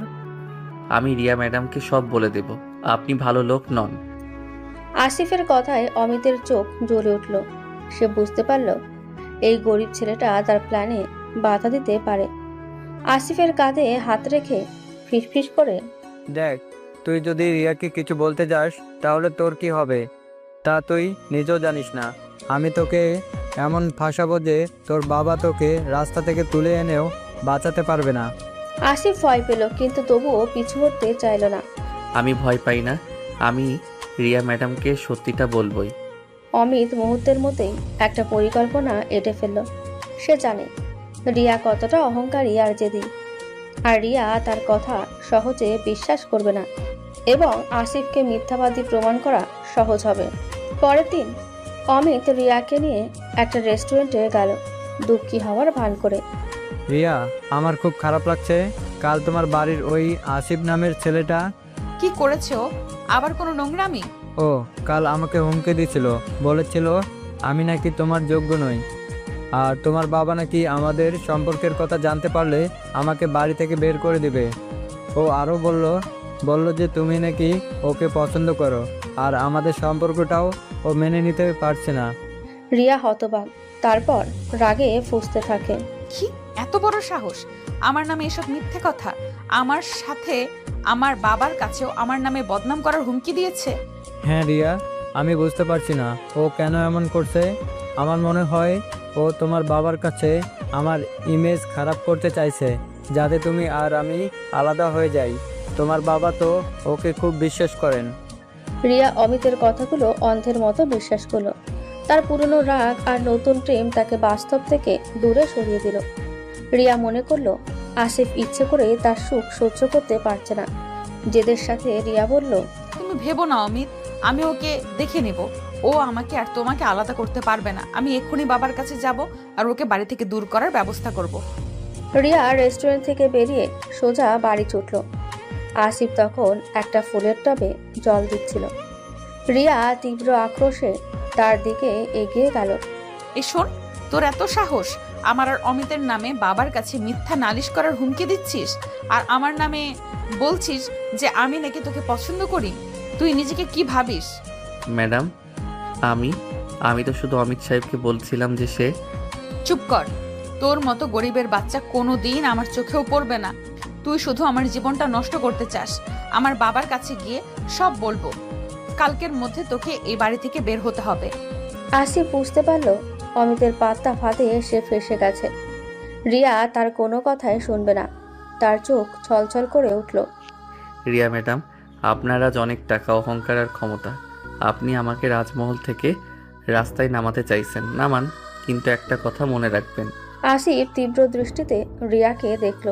Speaker 1: আমি রিয়া ম্যাডামকে সব বলে দেব। আপনি ভালো লোক নন।
Speaker 3: আসিফের কথায় অমিতের চোখ জ্বলে উঠল। সে বুঝতে পারল এই গরিব ছেলেটা তার প্ল্যানে বাধা দিতে পারে। আসিফের কাঁধে হাত রেখে ফিসফিস করে,
Speaker 6: দেখ, তুই যদি রিয়াকে কিছু বলতে যাস তাহলে তোর কি হবে তা তুই নিজেও জানিস না। আমি তোকে এমন ফাঁসাবো যে তোর বাবা তোকে রাস্তা থেকে তুলে এনেও বাঁচাতে পারবে না।
Speaker 3: আসিফ ভয় পেল, কিন্তু তবুও পিছু হটতে চাইল না।
Speaker 1: আমি ভয় পাই না। আমি রিয়া ম্যাডামকে সত্যিটা বলবই।
Speaker 3: অমিত মুহূর্তের মধ্যেই একটা পরিকল্পনা এঁটে ফেলল। সে জানে রিয়া কতটা অহংকারী আর জেদি, আর রিয়া তার কথা সহজে বিশ্বাস করবে না এবং আসিফকে মিথ্যাবাদী প্রমাণ করা সহজ হবে। পরের দিন অমিত রিয়াকে নিয়ে একটা রেস্টুরেন্টে গেল, দুঃখী হওয়ার ভান করে।
Speaker 6: রিয়া, আমার খুব খারাপ লাগছে। কাল তোমার বাড়ির ওই আসিফ নামের ছেলেটা,
Speaker 2: কি করেছে ও? আবার কোনো নোংরামি?
Speaker 6: ও কাল আমাকে হুমকি দিয়েছিল, বলেছিল আমি নাকি তোমার যোগ্য নই, আর তোমার বাবা নাকি আমাদের সম্পর্কের কথা জানতে পারলে আমাকে বাড়ি থেকে বের করে দিবে। ও আরও বলল যে তুমি নাকি ওকে পছন্দ করো, আর আমাদের সম্পর্কটাও ও মেনে নিতে পারছে না।
Speaker 3: রিয়া হতবাক, তারপর রাগে ফুঁসতে থাকে।
Speaker 2: কি এত বড় সাহস! আমার নামে এসব মিথ্যে কথা! আমার সাথে আমার বাবার কাছেও আমার নামে বদনাম করার হুমকি দিয়েছে।
Speaker 6: হ্যাঁ রিয়া, আমি বুঝতে পারছি না ও কেন এমন করছে। আমার মনে হয় ও তোমার বাবার কাছে আমার ইমেজ খারাপ করতে চাইছে, যাতে তুমি আর আমি আলাদা হয়ে যাই। তোমার বাবা তো ওকে খুব বিশ্বাস করেন।
Speaker 3: রিয়া অমিতের কথাগুলো অন্ধের মতো বিশ্বাস করলো। তার পুরনো রাগ আর নতুন প্রেম তাকে বাস্তব থেকে দূরে সরিয়ে দিল। রিয়া মনে করলো আসিফ ইচ্ছে করে তার সুখ সহ্য করতে পারছে না। জেদের সাথে রিয়া বলল,
Speaker 2: তুমি ভেবো না অমিত, আমি ওকে দেখে নেব। ও আমাকে আর তোমাকে আলাদা করতে পারবে না। আমি এক্ষুনি বাবার কাছে যাব আর ওকে বাড়ি থেকে দূর করার ব্যবস্থা করব।
Speaker 3: রিয়া রেস্টুরেন্ট থেকে বেরিয়ে সোজা বাড়ি ছুটল। আসিফ তখন একটা ফুলের টবে জল দিচ্ছিল। রিয়া তীব্র আক্রোশে তার দিকে এগিয়ে গেল।
Speaker 2: এই শোন, তোর এত সাহস! আমার আর অমিতের নামে বাবার কাছে মিথ্যা নালিশ করার হুমকি দিচ্ছিস, আর আমার নামে বলছিস যে আমি নাকি তোকে পছন্দ করি। তুই নিজেকে কি ভাবিস?
Speaker 1: ম্যাডাম, আমি তো শুধু অমিত সাহেবকে বলছিলাম যে সে।
Speaker 2: চুপ কর! তোর মতো গরিবের বাচ্চা কোনো দিন আমার চোখেও পড়বে না। তুই শুধু আমার জীবনটা নষ্ট করতে চাস। আমার বাবার কাছে গিয়ে সব বলবো। কালকের মধ্যে তোকে এই বাড়ি থেকে বের হতে হবে।
Speaker 3: আসিফ বুঝতে পারল অমিতের পাত্তা ফাঁদে সে ফেসে গেছে। রিয়া তার কোনো কথাই শুনবে না। তার চোখ ছলছল করে উঠল।
Speaker 1: রিয়া ম্যাডাম, আপনার আজ অনেক টাকা, অহংকার আর ক্ষমতা। আপনি আমাকে রাজমহল থেকে রাস্তায় নামাতে চাইছেন, নামান, কিন্তু একটা কথা মনে রাখবেন।
Speaker 3: আসিফ তীব্র দৃষ্টিতে রিয়াকে দেখল।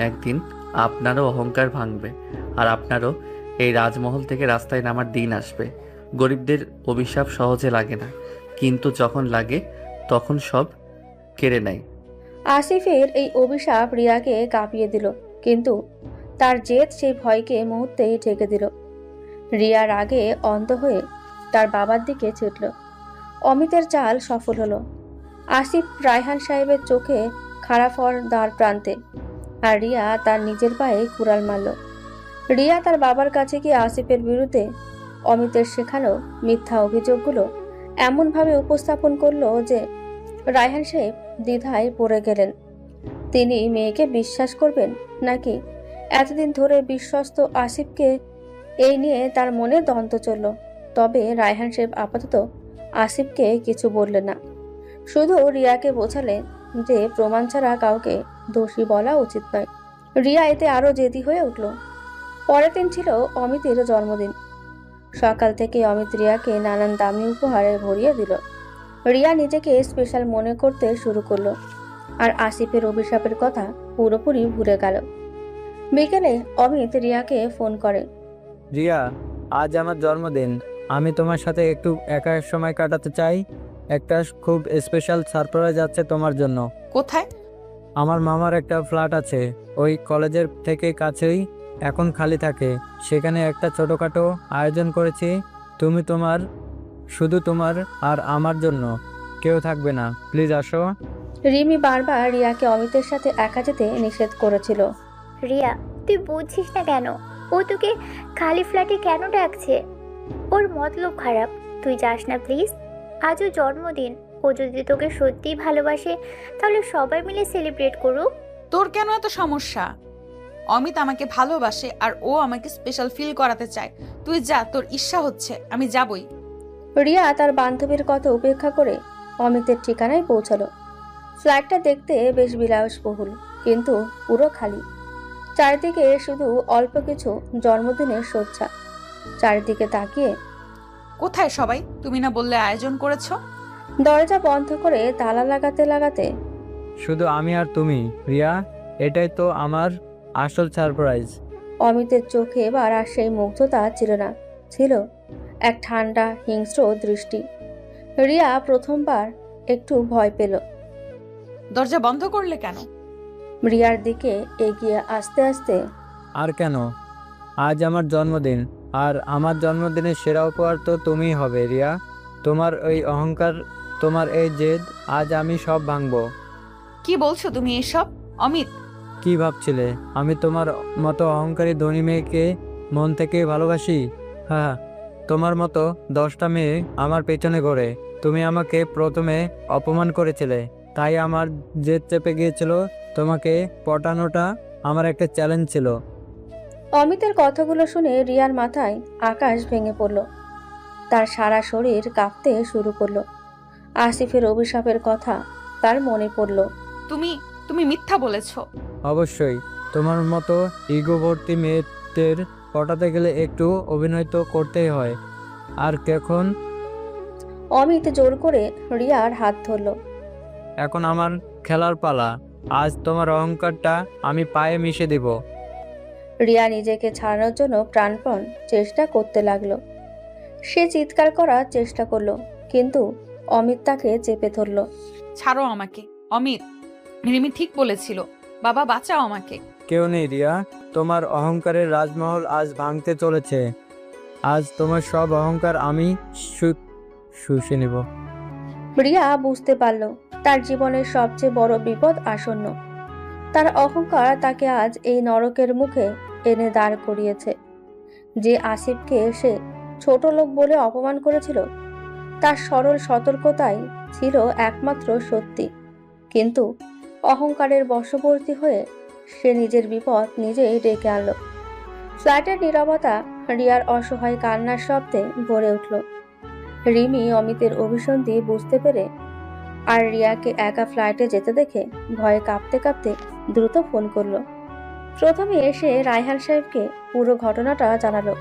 Speaker 1: একদিন আপনারও অহংকার ভাঙবে, আর আপনারও এই রাজমহল থেকে রাস্তায় নামার দিন আসবে। গরিবদের অভিশাপ সহজে লাগে না, কিন্তু যখন লাগে তখন সব কেড়ে নেয়।
Speaker 3: আসিফের এই অভিশাপ রিয়াকে কাঁপিয়ে দিল, কিন্তু তার জেদ সেই ভয়কে মুহূর্তেই ঢেকে দিল। রিয়া রাগে অন্ধ হয়ে তার বাবার দিকে ছুটল। অমিতের চাল সফল হলো। আসিফ রায়হান সাহেবের চোখে খারাপ হওয়ার দ্বার প্রান্তে, আর রিয়া তার নিজের পায়ে কুড়াল মারল। রিয়া তার বাবার কাছে গিয়ে আসিফের বিরুদ্ধে অমিতের শেখানো মিথ্যা অভিযোগগুলো এমনভাবে উপস্থাপন করলো যে রায়হান সাহেব দ্বিধায় পড়ে গেলেন। তিনি মেয়েকে বিশ্বাস করবেন নাকি এতদিন ধরে বিশ্বস্ত আসিফকে? এই নিয়ে তার মনে দ্বন্দ্ব চলল। তবে রায়হান সাহেব আপাতত আসিফকে কিছু বললেন না, শুধু রিয়াকে বোঝালেন যে প্রমাণ ছাড়া কাউকে দোষী বলা উচিত নয়। রিয়া এতে আরো জেদি হয়ে উঠল। পরের দিন ছিল অমিতের জন্মদিন। সকাল থেকে অমিত রিয়াকে নানান দামি উপহারে ভরিয়ে দিল। রিয়া নিজেকে স্পেশাল মনে করতে শুরু করলো, আর আসিফের অভিশাপের কথা পুরোপুরি ভুলে গেল। বিকেলে অমিত রিয়াকে ফোন করে।
Speaker 6: রিয়া, আজ আমার জন্মদিন। আমি তোমার সাথে একটু একা সময় কাটাতে চাই। একটা খুব স্পেশাল সারপ্রাইজ আছে তোমার জন্য।
Speaker 2: কোথায়?
Speaker 6: আমার মামার একটা ফ্ল্যাট আছে, ওই কলেজের থেকে কাছেই, এখন খালি থাকে। সেখানে একটা ছোটোখাটো আয়োজন করেছি। শুধু তোমার আর আমার জন্য, কেউ থাকবে না। প্লিজ আসো।
Speaker 3: রিমি বারবার রিয়াকে অমিতের সাথে একা যেতে নিষেধ করেছিল।
Speaker 4: রিয়া, তুই বুঝছিস না কেন? ও তোকে খালি ফ্ল্যাটে কেন ডাকছে? ওর মতলব খারাপ। তুই যাস না প্লিজ। আজও জন্মদিন। ও যদি তোকে সত্যিই ভালোবাসে তাহলে সবাই মিলে সেলিব্রেট করুক।
Speaker 2: তোর কেন এত সমস্যা? অমিত আমাকে ভালোবাসে আর ও আমাকে স্পেশাল ফিল করাতে চায়। তুই যা, তোর ইচ্ছা হচ্ছে, আমি যাবই।
Speaker 3: রিয়া তার বান্ধবীর কথা উপেক্ষা করে অমিতের ঠিকানায় পৌঁছালো। ফ্ল্যাটটা দেখতে বেশ বিলাসবহুল, কিন্তু পুরো খালি। চারিদিকে শুধু অল্প কিছু জন্মদিনের সজ্জা। চারিদিকে তাকিয়ে
Speaker 2: কোথায় সবাই? তুমি না বললে আয়োজন করেছো?
Speaker 3: দরজা বন্ধ করে তালা লাগাতে লাগাতে
Speaker 6: শুধু আমি আর তুমি, রিয়া। এটাই তো আমার আসল সারপ্রাইজ।
Speaker 3: অমিতের চোখে এবার আর সেই মুগ্ধতা ছিল না, ছিল এক ঠান্ডা হিংস্র দৃষ্টি। রিয়া প্রথমবার একটু ভয় পেল।
Speaker 2: দরজা বন্ধ করলে কেন?
Speaker 3: রিয়ার দিকে এগিয়ে আস্তে আস্তে
Speaker 6: আর কেন? আজ আমার জন্মদিন, আর আমার জন্মদিনের সেরা উপহার তো তুমিই হবে, রিয়া। তোমার ওই অহংকার, তোমার এই জেদ, আজ আমি সব ভাঙবো।
Speaker 2: কি বলছো তুমি এসব? অমিত,
Speaker 6: কি ভাবছিলে আমি তোমার মতো অহংকারী ধনী মেয়েকে মন থেকে ভালোবাসি? হ্যাঁ, তোমার মতো 10টা মেয়ে আমার পেছনে ঘোরে। তুমি আমাকে প্রথমে অপমান করেছিলে, তাই আমার জেদ চেপে গিয়েছিল। তোমাকে পটানোটা আমার একটা চ্যালেঞ্জ ছিল।
Speaker 3: অমিতের কথাগুলো শুনে রিয়ার মাথায় আকাশ ভেঙে পড়ল। তার সারা শরীর কাঁপতে শুরু করলো। আসিফের অভিশাপের কথা তার মনে পড়ল।
Speaker 2: তুমি তুমি মিথ্যা বলেছো।
Speaker 6: অবশ্যই, তোমার মতো ইগোভর্তি মেয়েদের পটাতে গেলে একটু অভিনয় তো করতেই হয়। আর কখন?
Speaker 3: অমিত জোর করে রিয়ার হাত ধরল।
Speaker 6: এখন আমার খেলার পালা। আজ তোমার অহংকারটা আমি পায়ে মিশে দেব।
Speaker 3: রিয়া নিজেকে ছাড়ানোর জন্য প্রাণপণ চেষ্টা করতে লাগলো। সে চিৎকার করার চেষ্টা করলো, কিন্তু অমিত তাকে চেপে ধরল।
Speaker 2: ছাড়ো আমাকে অমিত। রিমি ঠিক বলেছিল, বাবা বাঁচাও আমাকে।
Speaker 6: কেউ নেই রিয়া, তোমার অহংকারের রাজমহল আজ ভাঙতে চলেছে। আজ তোমার সব অহংকার আমি শুষে নেব।
Speaker 3: রিয়া বুঝতে পারল তার জীবনের সবচেয়ে বড় বিপদ আসন্ন। তার অহংকার তাকে আজ এই নরকের মুখে এনে দাঁড় করিয়েছে। যে আসিফকে সে ছোট লোক বলে অপমান করেছিল, তার সরল সতর্কতাই ছিল একমাত্র সত্যি। কিন্তু অহংকারের বশবর্তী হয়ে সে নিজের বিপদ নিজেই ডেকে আনল। ফ্ল্যাটের নীরবতা রিয়ার অসহায় কান্নার শব্দে ভরে উঠল। রিমি অমিতের অভিসন্ধি বুঝতে পেরে আর রিয়াকে একা ফ্লাইটে যেতে দেখে ভয়ে কাঁপতে কাঁপতে দ্রুত ফোন করলো। প্রথমে এসে রায়হান সাহেবকে পুরো ঘটনাটা জানালো।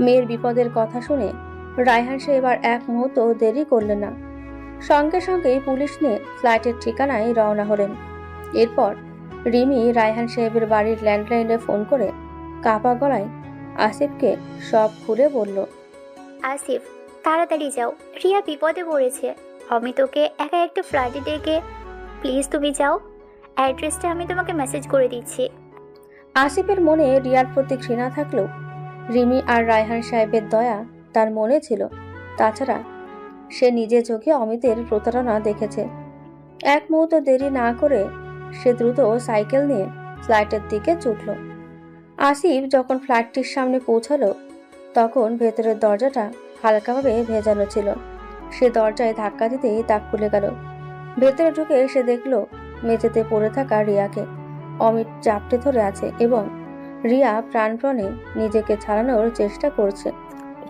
Speaker 3: মেয়ের বিপদের কথা শুনে রায়হান সাহেব আর এক মুহূর্ত দেরি করলেন না। সঙ্গে সঙ্গেই পুলিশ নিয়ে ফ্লাইটের ঠিকানায় রওনা হলেন। এরপর রিমি রায়হান সাহেবের বাড়ির ল্যান্ডলাইনে ফোন করে কাঁপা গলায় আসিফকে সব খুলে বলল।
Speaker 4: আসিফ, তাড়াতাড়ি যাও, রিয়া বিপদে পড়েছে। অমিত ওকে একা একটা ফ্ল্যাটে ডেকে, প্লিজ তুমি যাও। অ্যাড্রেসটা আমি তোমাকে মেসেজ করে দিচ্ছি।
Speaker 3: আসিফের মনে রিয়ার প্রতি ঘৃণা থাকলেও রিমি আর রায়হান সাহেবের দয়া তার মনে ছিল। তাছাড়া সে নিজে চোখে অমিতের প্রতারণা দেখেছে। এক মুহূর্ত দেরি না করে সে দ্রুত সাইকেল নিয়ে ফ্ল্যাটের দিকে ছুটল। আসিফ যখন ফ্ল্যাটটির সামনে পৌঁছালো, তখন ভেতরের দরজাটা হালকাভাবে ভেজানো ছিল। সে দরজায় ধাক্কা দিতেই তা খুলে গেল। ভেতরে ঢুকে সে দেখল মেঝেতে পড়ে থাকা রিয়াকে অমিত চাপটে ধরে আছে এবং রিয়া প্রাণপণে নিজেকে ছাড়ানোর চেষ্টা করছে।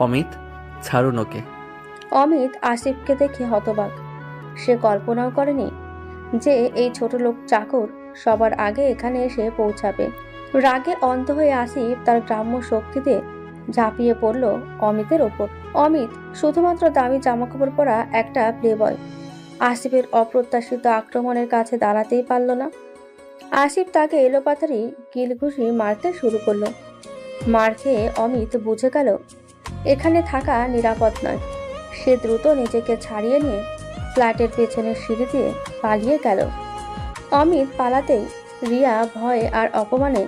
Speaker 1: অমিত, ছাড়ুন ওকে।
Speaker 3: অমিত আসিফকে দেখে হতবাক। সে কল্পনাও করেনি যে এই ছোট লোক চাকর সবার আগে এখানে এসে পৌঁছাবে। রাগে অন্ধ হয়ে আসিফ তার গ্রাম্য শক্তিতে ঝাঁপিয়ে পড়ল অমিতের ওপর। অমিত শুধুমাত্র দামি জামাকাপড় পরা একটা প্লেবয়। আসিফের অপ্রত্যাশিত আক্রমণের কাছে দাঁড়াতেই পারল না। আসিফ তাকে এলোপাথারি কিলঘুষি মারতে শুরু করলো। মার খেয়ে অমিত বুঝে গেল এখানে থাকা নিরাপদ নয়। সে দ্রুত নিজেকে ছাড়িয়ে নিয়ে ফ্ল্যাটের পেছনের সিঁড়ি দিয়ে পালিয়ে গেল। অমিত পালাতেই রিয়া ভয়ে আর অপমানে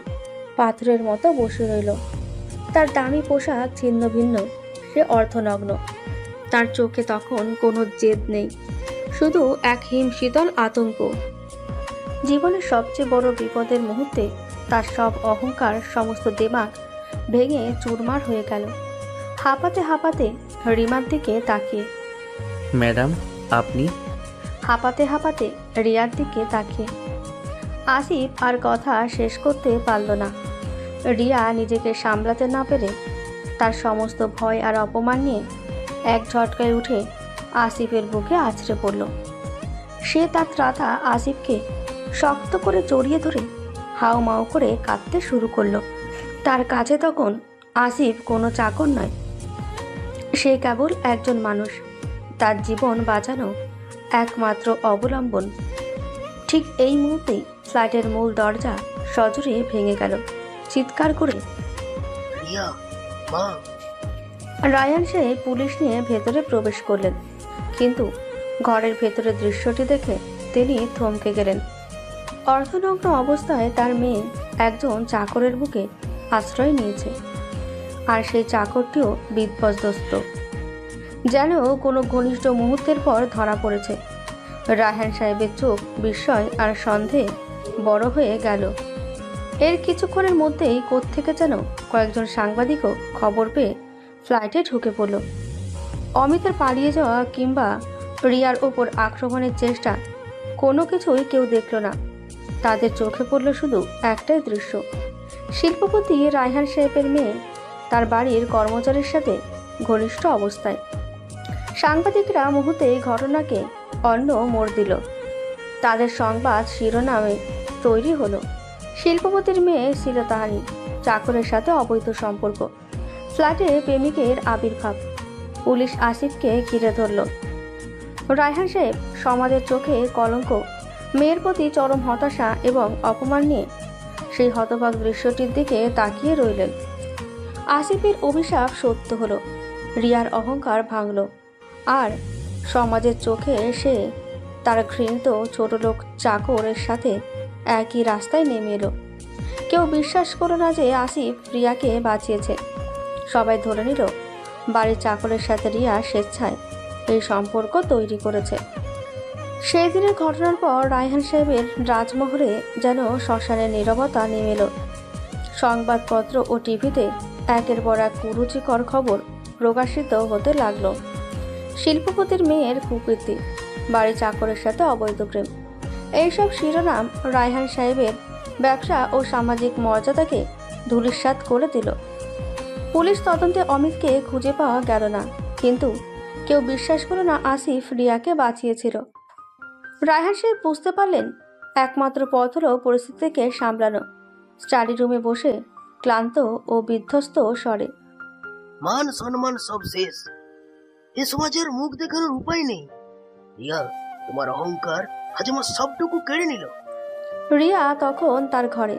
Speaker 3: পাথরের মতো বসে রইল। তার দামি পোশাক ছিন্ন ভিন্ন, সে অর্থনগ্ন। তার চোখে তখন কোনো জেদ নেই, শুধু এক হিমশীতল আতঙ্ক। জীবনের সবচেয়ে বড় বিপদের মুহূর্তে তার সব অহংকার, সমস্ত দেমাগ ভেঙে চুরমার হয়ে গেল। হাঁপাতে হাঁপাতে রিমার দিকে তাকিয়ে,
Speaker 1: ম্যাডাম, আপনি?
Speaker 3: হাঁপাতে হাঁপাতে রিয়ার দিকে তাকিয়ে আসিফ আর কথা শেষ করতে পারল না। রিয়া নিজেকে সামলাতে না পেরে তার সমস্ত ভয় আর অপমান নিয়ে এক ঝটকায় উঠে আসিফের বুকে আছড়ে পড়ল। সে তার ত্রাতা আসিফকে শক্ত করে জড়িয়ে ধরে হাও মাও করে কাঁদতে শুরু করলো। তার কাছে তখন আসিফ কোনো চাকর নয়, সে কেবল একজন মানুষ, তার জীবন বাঁচানো একমাত্র অবলম্বন। ঠিক এই মুহূর্তেই ফ্ল্যাটের মূল দরজা সজোরে ভেঙে গেল। চিৎকার করে
Speaker 5: রিয়া, মা।
Speaker 3: রায়ান সাহেব পুলিশ নিয়ে ভেতরে প্রবেশ করলেন, কিন্তু ঘরের ভেতরে দৃশ্যটি দেখে তিনি থমকে গেলেন। অর্ধনগ্ন অবস্থায় তার মেয়ে একজন চাকরের বুকে আশ্রয় নিয়েছে, আর সেই চাকরটিও বিপর্যস্ত, যেন কোনো ঘনিষ্ঠ মুহূর্তের পর ধরা পড়েছে। রায়হান সাহেবের চোখ বিস্ময় আর সন্দেহে বড় হয়ে গেল। এর কিছুক্ষণের মধ্যেই কোত্থেকে যেন কয়েকজন সাংবাদিকও খবর পেয়ে ফ্লাইটে ঢুকে পড়ল। অমিতের পালিয়ে যাওয়া কিংবা রিয়ার ওপর আক্রমণের চেষ্টা কোনো কিছুই কেউ দেখল না। তাদের চোখে পড়ল শুধু একটাই দৃশ্য, শিল্পপতি রায়হান সাহেবের মেয়ে তার বাড়ির কর্মচারীর সাথে ঘনিষ্ঠ অবস্থায়। সাংবাদিকরা মুহূর্তে ঘটনাকে অন্য মোড় দিল। তাদের সংবাদ শিরোনামে তৈরি হলো, শিল্পপতির মেয়ে শিলতাহানি, চাকরের সাথে অবৈধ সম্পর্ক, ফ্ল্যাটে প্রেমিকের আবির্ভাব। পুলিশ আসিফকে ঘিরে ধরল। রায়হান সাহেব সমাজের চোখে কলঙ্ক, মেয়ের প্রতি চরম হতাশা এবং অপমান নিয়ে সেই হতবাক দৃশ্যটির দিকে তাকিয়ে রইলেন। আসিফের অভিশাপ সত্য হলো, রিয়ার অহংকার ভাঙল, আর সমাজের চোখে সে তার ঘৃণিত ছোটলোক চাকরের সাথে একই রাস্তায় নেমে এলো। কেউ বিশ্বাস করল না যে আসিফ রিয়াকে বাঁচিয়েছে। সবাই ধরে নিল বাড়ির চাকরের সাথে রিয়া স্বেচ্ছায় এই সম্পর্ক তৈরি করেছে। সেই দিনের ঘটনার পর রায়হান সাহেবের রাজমহলে যেন শ্মশানের নীরবতা নেমে এলো। সংবাদপত্র ও টিভিতে একের পর এক কুরুচিকর খবর প্রকাশিত হতে লাগলো। শিল্পপতির মেয়ের কুকীর্তি, বাড়ি চাকরের সাথে অবৈধ প্রেম, এইসব শিরোনাম রায়হান সাহেবের ব্যবসা ও সামাজিক মর্যাদাকে ধূলিসাৎ করে দিল। পুলিশ তদন্তে অমিতকে খুঁজে পাওয়া গেল না, কিন্তু কেউ বিশ্বাস করল না আসিফ রিয়াকে বাঁচিয়েছিল। রায়হান সাহেব বুঝতে পারলেন একমাত্র পথ হলো পরিস্থিতিকে সামলানো। স্টাডি রুমে বসে ক্লান্ত ও বিধ্বস্ত স্বরে,
Speaker 5: মান সম্মান সব শেষ, এ সমাজের মুখ দেখানোর উপায় নেই। রিয়া, তোমার অহংকার আজ আমার সবটুকু কেড়ে নিল।
Speaker 3: রিয়া তখন তার ঘরে।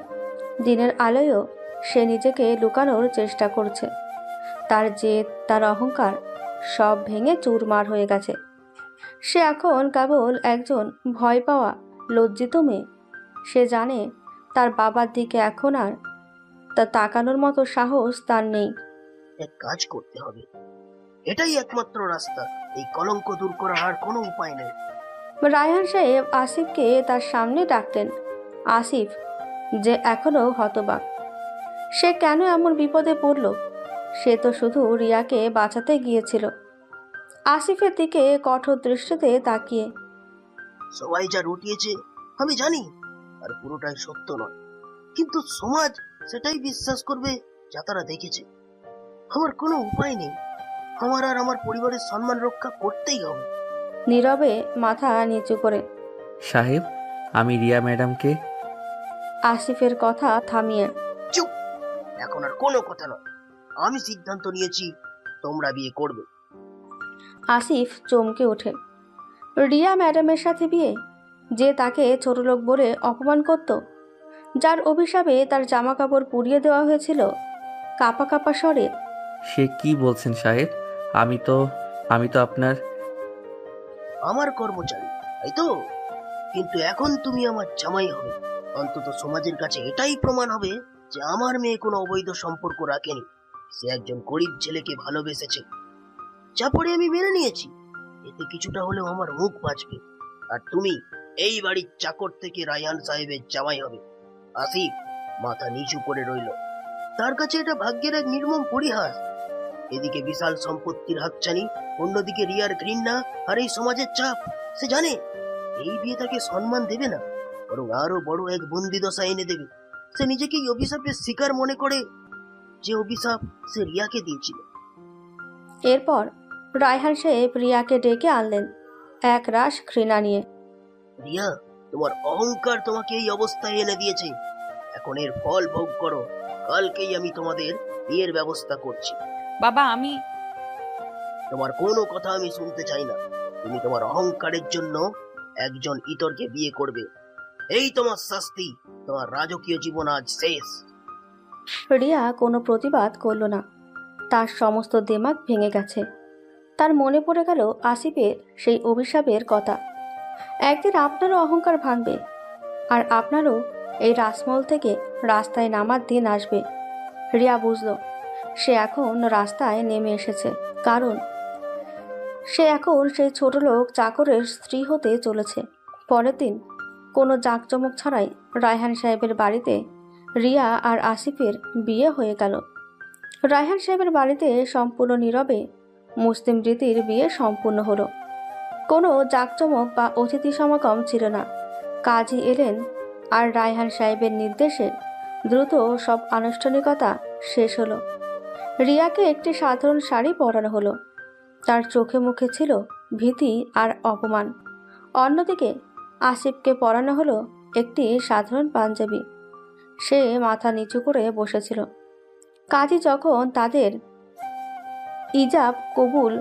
Speaker 3: দিনের আলোয়ও সে নিজেকে লুকানোর চেষ্টা করছে। তার জেদ, তার অহংকার সব ভেঙে চুরমার হয়ে গেছে। সে এখন কেবল একজন ভয় পাওয়া লজ্জিত মেয়ে। সে জানে তার বাবার দিকে এখন আর তা তাকানোর মতো সাহস তার নেই।
Speaker 5: এক কাজ করতে হবে, এটাই একমাত্র রাস্তা। এই কলঙ্ক দূর করার আর কোনো উপায় নেই।
Speaker 3: রায়হান সাহেব আসিফকে তার সামনে ডাকলেন। আসিফ যে এখনো হতবাক, সে কেন এমন বিপদে পড়ল। সে তো শুধু রিয়াকে বাঁচাতে গিয়েছিল। আসিফের দিকে কঠোর দৃষ্টিতে তাকিয়ে,
Speaker 5: সবাই যা রুটিয়েছে আমি জানি আর পুরোটাই সত্য নয়, কিন্তু সমাজ সেটাই বিশ্বাস করবে যা তারা দেখেছে। আমার কোনো উপায় নেই, আমার আর আমার পরিবারের সম্মান রক্ষা করতেই হবে।
Speaker 3: নীরবে মাথা নিচু করে
Speaker 1: সাহেব, আমি রিয়া ম্যাডামকে
Speaker 3: আসিফের কথা থামিয়ে
Speaker 5: চুপ, এখন আর কোনো কথা নয়। আমি সিদ্ধান্ত নিয়েছি, তোমরা বিয়ে করবে।
Speaker 3: আসিফ চমকে ওঠে। রিয়া ম্যাডামের সাথে বিয়ে? যে তাকে ছোটলোক বলে অপমান করত, যার অভিশাপে তার জামা কাপড় পুড়িয়ে দেওয়া হয়েছিল। কাপা কাপা স্বরে
Speaker 1: সে কি বলছেন সাহেব? আমি তো আপনার
Speaker 5: আমার কর্মচারী, তাই তো? কিন্তু এখন তুমি আমার জামাই হবে। অন্তত সমাজের কাছে এটাই প্রমাণ হবে যে আমার মেয়ে কোনো অবৈধ সম্পর্ক রাখেনি। সে একজন গরিব ছেলেকে ভালোবেসেছে, যা পরে আমি মেনে নিয়েছি। এতে কিছুটা হলেও আমার মুখ বাঁচবে। আর তুমি এই বাড়ির চাকর থেকে রায়হান সাহেবের জামাই হবে। আসিফ মাথা নিচু করে রইল। তার কাছে এটা ভাগ্যের এক নির্মম পরিহাস। এদিকে বিশাল সম্পত্তির হাতছানি, অন্যদিকে রিয়ার ঘৃণা আর এই সমাজের চাপ। সে জানে এই বিয়ে তাকে সম্মান দেবে না, বরং আরো বড় এক বন্দি দশা এনে দেবে। সে নিজেকেই অভিশাপের শিকার মনে করে, যে অভিশাপ সে রিয়াকে দিয়েছিল।
Speaker 3: এরপর রায়হান সাহেব রিয়াকে ডেকে আনলেন এক রাশ ঘৃণা নিয়ে।
Speaker 5: রিয়া, তোমার অহংকার তোমাকে এই অবস্থায় এনে দিয়েছে। এখন এর ফল ভোগ করো। কালকেই আমি তোমাদের বিয়ের ব্যবস্থা করছি।
Speaker 2: বাবা, আমি
Speaker 5: তোমার কোনো কথা আমি শুনতে চাই না। তুমি তোমার অহংকারের জন্য একজন ইতরকে বিয়ে করবে। এই তোমার শাস্তি। তোমার রাজকীয় জীবন আজ শেষ।
Speaker 3: রিয়া কোনো প্রতিবাদ করল না। তার সমস্ত দেমাগ ভেঙে গেছে। তার মনে পড়ে গেল আসিফের সেই অভিশাপের কথা। একদিন আপনারও অহংকার ভাঙবে, আর আপনারও এই রাসমহল থেকে রাস্তায় নামার দিন আসবে। রিয়া বুঝল সে এখন রাস্তায় নেমে এসেছে, কারণ সে এখন সেই ছোটলোক চাকরের স্ত্রী হতে চলেছে। পরের দিন কোনো জাঁকজমক ছাড়াই রায়হান সাহেবের বাড়িতে রিয়া আর আসিফের বিয়ে হয়ে গেল। রায়হান সাহেবের বাড়িতে সম্পূর্ণ নীরবে মুসলিম রীতির বিয়ে সম্পূর্ণ হলো। কোনো জাঁকজমক বা অতিথি সমাগম ছিল না। কাজী এলেন, আর রায়হান সাহেবের নির্দেশে দ্রুত সব আনুষ্ঠানিকতা শেষ হলো। রিয়াকে একটি সাধারণ শাড়ি পরানো হলো। তার চোখে মুখে ছিল ভীতি আর অপমান। অন্যদিকে আসিফকে পরানো হলো একটি সাধারণ পাঞ্জাবি। সে মাথা নিচু করে বসেছিল। কাজী যখন তাদের ইজাব কবুল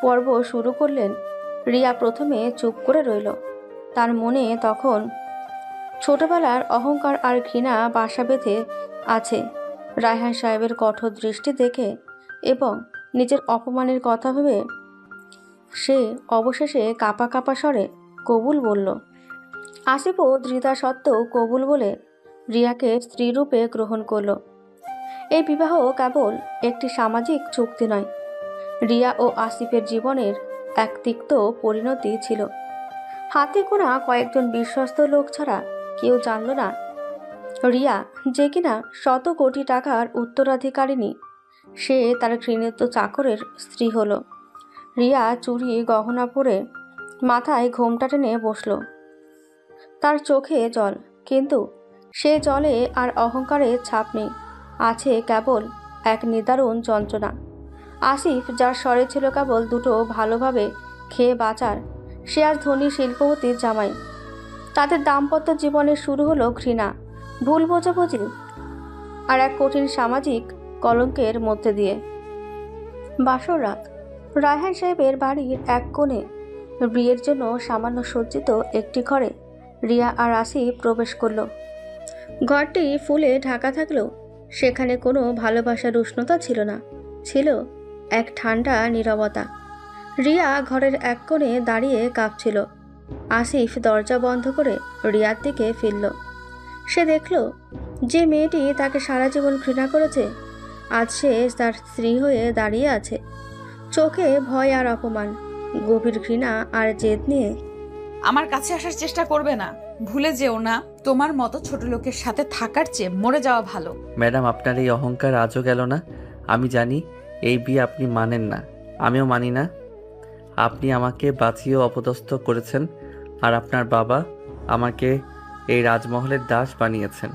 Speaker 3: পর্ব শুরু করলেন, রিয়া প্রথমে চুপ করে রইল। তার মনে তখন ছোটবেলার অহংকার আর ঘৃণা বাসা বেঁধে আছে। রায়হান সাহেবের কঠোর দৃষ্টি দেখে এবং নিজের অপমানের কথা ভেবে সে অবশেষে কাপা কাপা স্বরে কবুল বলল। আসিফও ধৃতা সত্ত্বেও কবুল বলে রিয়াকে স্ত্রীরূপে গ্রহণ করল। এই বিবাহ কেবল একটি সামাজিক চুক্তি নয়, রিয়া ও আসিফের জীবনের এক তিক্ত পরিণতি ছিল। হাতে গোনা কয়েকজন বিশ্বস্ত লোক ছাড়া কেউ জানল না রিয়া, যে কিনা শত কোটি টাকার উত্তরাধিকারিণী, সে তার ঘৃণিত চাকরের স্ত্রী হলো। রিয়া চুড়ি গহনা পরে মাথায় ঘোমটা টেনে বসল। তার চোখে জল, কিন্তু সে জলে আর অহংকারের ছাপ নেই। আছে কেবল এক নিদারুণ যন্ত্রণা। আসিফ, যার স্বরে ছিল কেবল দুটো ভালোভাবে খেয়ে বাঁচার, সে আজ ধনী শিল্পপতির জামাই। তাদের দাম্পত্য জীবনের শুরু হলো ঘৃণা, ভুল বোঝাবুঝি আর এক কঠিন সামাজিক কলঙ্কের মধ্যে দিয়ে। বাসর রাত। রায়হান সাহেবের বাড়ির এক কোণে বিয়ের জন্য সামান্য সজ্জিত একটি ঘরে রিয়া আর আসিফ প্রবেশ করল। ঘরটি ফুলে ঢাকা থাকলেও সেখানে কোনো ভালোবাসার উষ্ণতা ছিল না, ছিল এক ঠান্ডা নীরবতা। রিয়া ঘরের এক কোণে দাঁড়িয়ে কাঁপছিল। আসিফ দরজা বন্ধ করে রিয়ার দিকে ফিরল। সে দেখল যে মেয়েটি তাকে সারা জীবন ঘৃণা করেছে, আজ সে তার স্ত্রী হয়ে দাঁড়িয়ে আছে। চোখে ভয় আর অপমান, গভীর ঘৃণা আর জেদ নিয়ে।
Speaker 2: আমার কাছে আসার চেষ্টা করবে না। ভুলে যেও না, তোমার মতো ছোট লোকের সাথে থাকার চেয়ে মরে যাওয়া ভালো।
Speaker 1: ম্যাডাম, আপনার এই অহংকার আজও গেল না। আমি জানি এই বিয়ে আপনি মানেন না, আমিও মানি না। আপনি আমাকে বাঁচিয়েও অপদস্থ করেছেন, আর আপনার বাবা আমাকে এই রাজমহলের দাস বানিয়েছেন।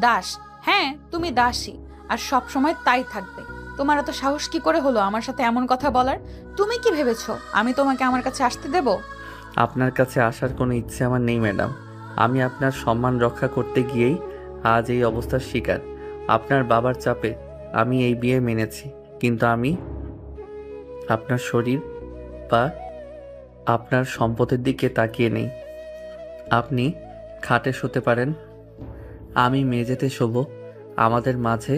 Speaker 2: দাস? হ্যাঁ, তুমি দাসী, আর সব সময় তাই থাকবে। তোমার এত সাহস কি করে হলো আমার সাথে এমন কথা বলার? তুমি কি ভেবেছো আমি তোমাকে আমার কাছে আসতে দেব?
Speaker 1: আপনার কাছে আসার কোনো ইচ্ছে আমার নেই ম্যাডাম। আমি আপনার সম্মান রক্ষা করতে গিয়েই আজ এই অবস্থার শিকার। আপনার বাবার চাপে আমি এই বিয়ে মেনেছি, কিন্তু আমি আপনার শরীর বা আপনার সম্পদের দিকে তাকিয়ে নেই। আপনি খাটে শুতে পারেন, আমি মেঝেতে শোবো। আমাদের মাঝে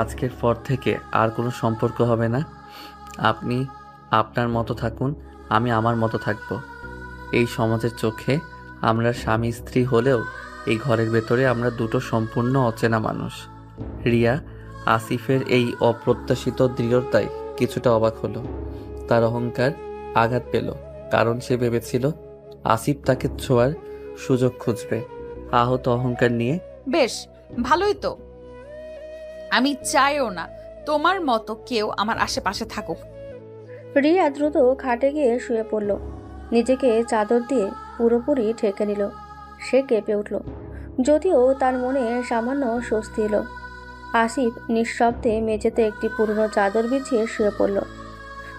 Speaker 1: আজকের পর থেকে আর কোনো সম্পর্ক হবে না। আপনি আপনার মতো থাকুন, আমি আমার মতো থাকব। এই সমাজের চোখে আমরা স্বামী স্ত্রী হলেও এই ঘরের ভেতরে আমরা দুটো সম্পূর্ণ অচেনা মানুষ। রিয়া আসিফের এই অপ্রত্যাশিত দৃঢ়তায় কিছুটা অবাক হলো। তার অহংকার আঘাত পেল, কারণ সে ভেবেছিল আসিফ তাকে ছোঁয়ার সুযোগ খুঁজবে। আহত অহংকার নিয়ে
Speaker 2: বেশ, ভালোই তো। আমি চাইও না তোমার মতো কেউ আমার আশেপাশে থাকুক।
Speaker 3: রিয়া দ্রুত খাটে গিয়ে শুয়ে পড়ল। নিজেকে চাদর দিয়ে পুরোপুরি ঢেকে নিল। সে কেঁপে উঠল, যদিও তার মনে সামান্য স্বস্তি এলো। আসিফ নিঃশব্দে মেঝেতে একটি পুরনো চাদর বিছিয়ে শুয়ে পড়ল।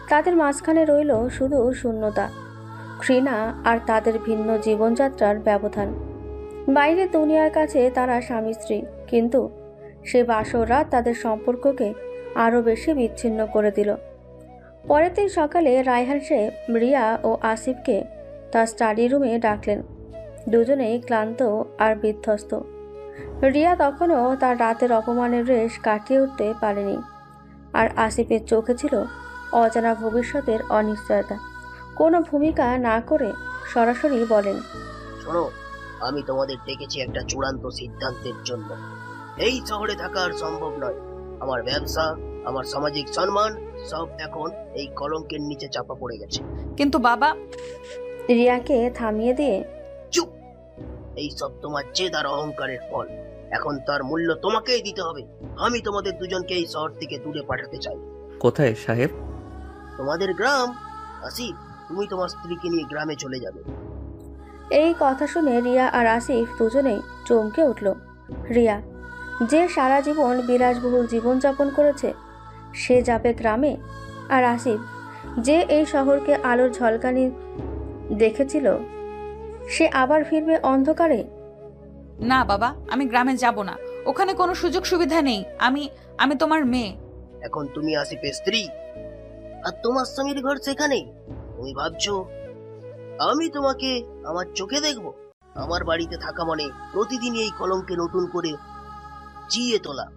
Speaker 3: তাদের মাঝখানে রইল শুধু শূন্যতা, ঘৃণা আর তাদের ভিন্ন জীবনযাত্রার ব্যবধান। বাইরের দুনিয়ার কাছে তারা স্বামী স্ত্রী, কিন্তু সে বাসর রাত তাদের সম্পর্ককে আরও বেশি বিচ্ছিন্ন করে দিল। পরের দিন সকালে রায়হান সাহেব রিয়া ও আসিফকে তার স্টাডি রুমে ডাকলেন। দুজনেই ক্লান্ত আর বিধ্বস্ত। রিয়া তখনও তার রাতের অপমানের রেশ কাটিয়ে উঠতে পারেনি, আর আসিফের চোখে ছিল অজানা ভবিষ্যতের অনিশ্চয়তা। কোনো ভূমিকা না করে সরাসরি বলেন,
Speaker 5: শোনো, আমি তোমাদের ডেকেছি একটা চূড়ান্ত সিদ্ধান্তের জন্য। এই শহরে থাকা আর সম্ভব নয়। আমার ব্যবসা, আমার সামাজিক সম্মান সব এখন এই কলঙ্কের নিচে চাপা পড়ে গেছে।
Speaker 2: কিন্তু বাবা,
Speaker 3: রিয়াকে থামিয়ে দিয়ে,
Speaker 5: চুপ! এই সব তোমার জেদ আর অহংকারের ফল। এখন তার মূল্য তোমাকেই দিতে হবে। আমি তোমাদের দুজনকে এই শহর থেকে দূরে পাঠাতে চাই।
Speaker 1: কোথায় সাহেব?
Speaker 5: তোমাদের গ্রাম। আসিফ, তুমি তোমার স্ত্রীকে নিয়ে গ্রামে চলে যাবে।
Speaker 3: এই কথা শুনে রিয়া আর আসিফ দুজনেই চমকে উঠল। রিয়া, যে সারা জীবন বিলাসবহুল জীবনযাপন করেছে, সে যাবে গ্রামে? আর আসিফ, যে এই শহরকে আলোর ঝলকানি দেখেছিল, সে আবার ফিরবে অন্ধকারে?
Speaker 2: না বাবা, আমি গ্রামে যাব না। ওখানে কোনো সুযোগ সুবিধা নেই। আমি তোমার মেয়ে।
Speaker 5: এখন তুমি আসিফের স্ত্রী, আর তোমার স্বামীর ঘর সেখানে। তুমি ভাবছো আমি তোমাকে আমার চোখে দেখবো? আমার বাড়িতে থাকা মানে প্রতিদিন এই কলঙ্কে নতুন করে জিয়ে তোলা।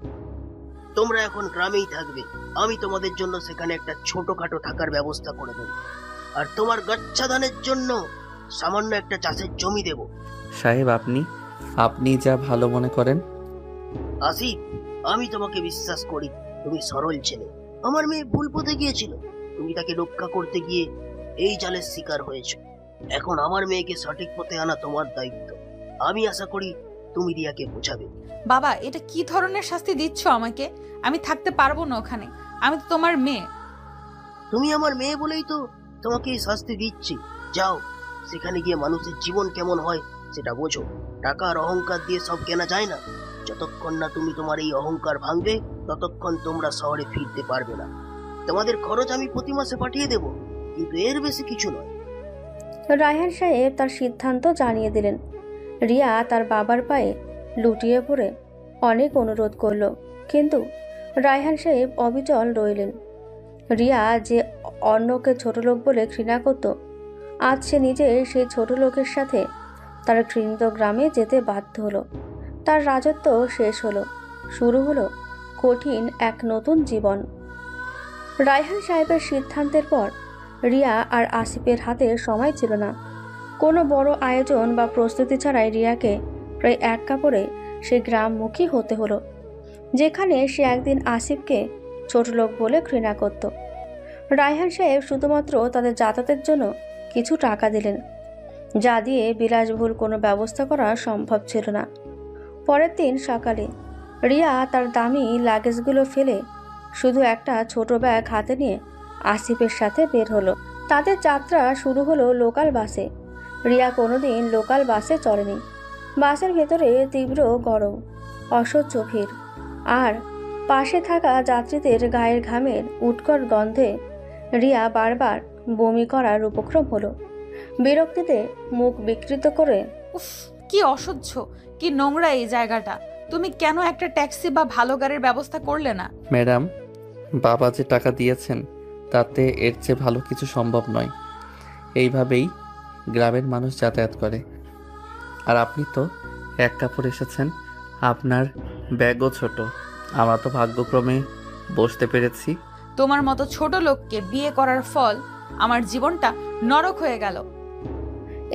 Speaker 5: তোমরা এখন গ্রামেই থাকবে। আমি তোমাদের জন্য সেখানে একটা ছোটখাটো থাকার ব্যবস্থা করে দেব, আর তোমার গচ্ছাদানের জন্য সামান্য একটা চাষের জমি দেব।
Speaker 1: সাহেব, আপনি যা ভালো মনে করেন।
Speaker 5: আসিফ, আমি তোমাকে বিশ্বাস করি। তুমি সরল ছেলে। আমার মেয়ে ভুল পথে গিয়েছিল, তুমি তাকে রক্ষা করতে গিয়ে এই জালের শিকার হয়েছ। এখন আমার মেয়েকে সঠিক পথে আনা তোমার দায়িত্ব। আমি আশা করি তুমি রিয়াকে বোঝাবে।
Speaker 2: বাবা, এটা কি ধরনের শাস্তি দিচ্ছ আমাকে? আমি থাকতে পারবো না ওখানে। আমি তো তোমার মেয়ে।
Speaker 5: তুমি আমার মেয়ে বলেই তো তোমাকে এই শাস্তি দিচ্ছি। যাও, সেখানে গিয়ে মানুষের জীবন কেমন হয় সেটা বোঝো। টাকা আর অহংকার দিয়ে সব কেনা যায় না। যতক্ষণ না তুমি তোমার এই অহংকার ভাঙবে, ততক্ষণ তোমরা শহরে ফিরতে পারবে না। তোমাদের খরচ আমি প্রতি মাসে পাঠিয়ে দেব, কিন্তু এর বেশি কিছু নয়।
Speaker 3: রায়হান সাহেব তার সিদ্ধান্ত জানিয়ে দিলেন। রিয়া তার বাবার পায়ে লুটিয়ে পড়ে অনেক অনুরোধ করল, কিন্তু রায়হান সাহেব অবিচল রইলেন। রিয়া যে অন্যকে ছোট লোক বলে ঘৃণা করত, আজ সে নিজে সেই ছোট লোকের সাথে তার ঘৃণিত গ্রামে যেতে বাধ্য হলো। তার রাজত্ব শেষ হলো, শুরু হলো কঠিন এক নতুন জীবন। রায়হান সাহেবের সিদ্ধান্তের পর রিয়া আর আসিফের হাতে সময় ছিল না। কোনো বড় আয়োজন বা প্রস্তুতি ছাড়াই রিয়াকে প্রায় এক কাপড়ে সে গ্রামমুখী হতে হলো, যেখানে সে একদিন আসিফকে ছোট লোক বলে ঘৃণা করত। রায়হান সাহেব শুধুমাত্র তাদের যাতায়াতের জন্য কিছু টাকা দিলেন, যা দিয়ে বিলাসবহুল কোনো ব্যবস্থা করা সম্ভব ছিল না। পরের দিন সকালে রিয়া তার দামি লাগেজগুলো ফেলে শুধু একটা ছোট ব্যাগ হাতে নিয়ে আসিফের সাথে বের হলো। তাদের যাত্রা শুরু হলো লোকাল বাসে। রিয়া কোনোদিন লোকাল বাসে চড়েনি। বাসের ভেতরে তীব্র গরম, অসহ্য ভিড়, আর পাশে থাকা যাত্রীদের গায়ের ঘামের উৎকট গন্ধে রিয়া বারবার বমি করার উপক্রম হলো। বিরক্তিতে মুখ বিকৃত করে
Speaker 2: উফ, কি অসহ্য, কি নোংরা এই জায়গাটা। তুমি কেন একটা ট্যাক্সি বা ভালো গাড়ির ব্যবস্থা করলে না?
Speaker 1: ম্যাডাম, বাবা যে টাকা দিয়েছেন তাতে এর চেয়ে ভালো কিছু সম্ভব নয়। এইভাবেই গ্রামের মানুষ যাতায়াত করে। আর আপনি তো এক কাপড় এসেছেন, আপনার ব্যাগও ছোট। আমরা তো ভাগ্যক্রমে বসতে পেরেছি।
Speaker 2: তোমার মতো ছোট লোককে বিয়ে করার ফল আমার জীবনটা নরক হয়ে গেল।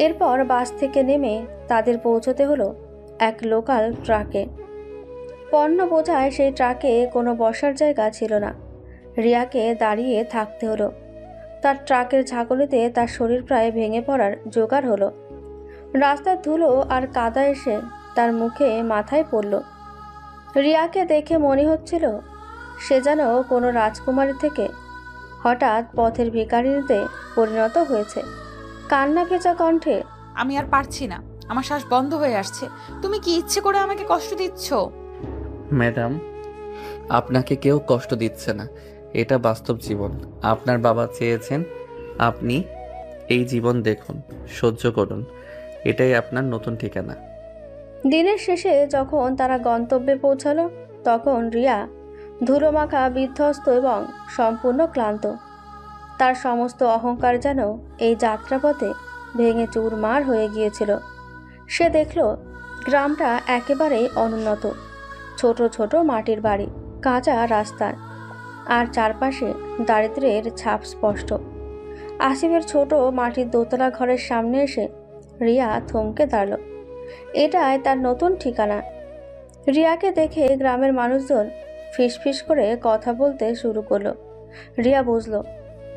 Speaker 3: এরপর বাস থেকে নেমে তাদের পৌঁছতে হলো এক লোকাল ট্রাকে। পণ্য বোঝায় সেই ট্রাকে কোনো বসার জায়গা ছিল না। রিয়াকে দাঁড়িয়ে থাকতে হলো। তার ট্রাকের ঝাঁকুনিতে তার শরীর প্রায় ভেঙে পড়ার জোগাড় হলো। রাস্তার ধুলো আর কাদা এসে তার মুখে মাথায় পড়ল। রিয়াকে দেখে মনে হচ্ছিল সে যেন কোনো রাজকুমারী থেকে হঠাৎ পথের ভিখারিনীতে পরিণত হয়েছে। কান্না ভেজা কণ্ঠে
Speaker 2: আমি আর পারছি না, আমার শ্বাস বন্ধ হয়ে আসছে। তুমি কি ইচ্ছে করে আমাকে কষ্ট দিচ্ছ?
Speaker 1: ম্যাডাম, আপনাকে কেউ কষ্ট দিচ্ছে না, এটা বাস্তব জীবন। আপনার বাবা চেয়েছেন আপনি এই জীবন দেখুন, সহ্য করুন। এটাই আপনার নতুন ঠিকানা।
Speaker 3: দিনের শেষে যখন তারা গন্তব্যে পৌঁছালো তখন রিয়া ধুলোমাখা, বিধ্বস্ত এবং সম্পূর্ণ ক্লান্ত। তার সমস্ত অহংকার যেন এই যাত্রাপথে ভেঙে চুরমার হয়ে গিয়েছিল। সে দেখল গ্রামটা একেবারেই অনুন্নত, ছোট ছোট মাটির বাড়ি, কাঁচা রাস্তা, আর চারপাশে দারিদ্র্যের ছাপ স্পষ্ট। আসিফের ছোট মাটির দোতলা ঘরের সামনে এসে রিয়া থমকে দাঁড়ালো। এটাই তার নতুন ঠিকানা। রিয়াকে দেখে গ্রামের মানুষজন ফিসফিস করে কথা বলতে শুরু করলো। রিয়া বুঝল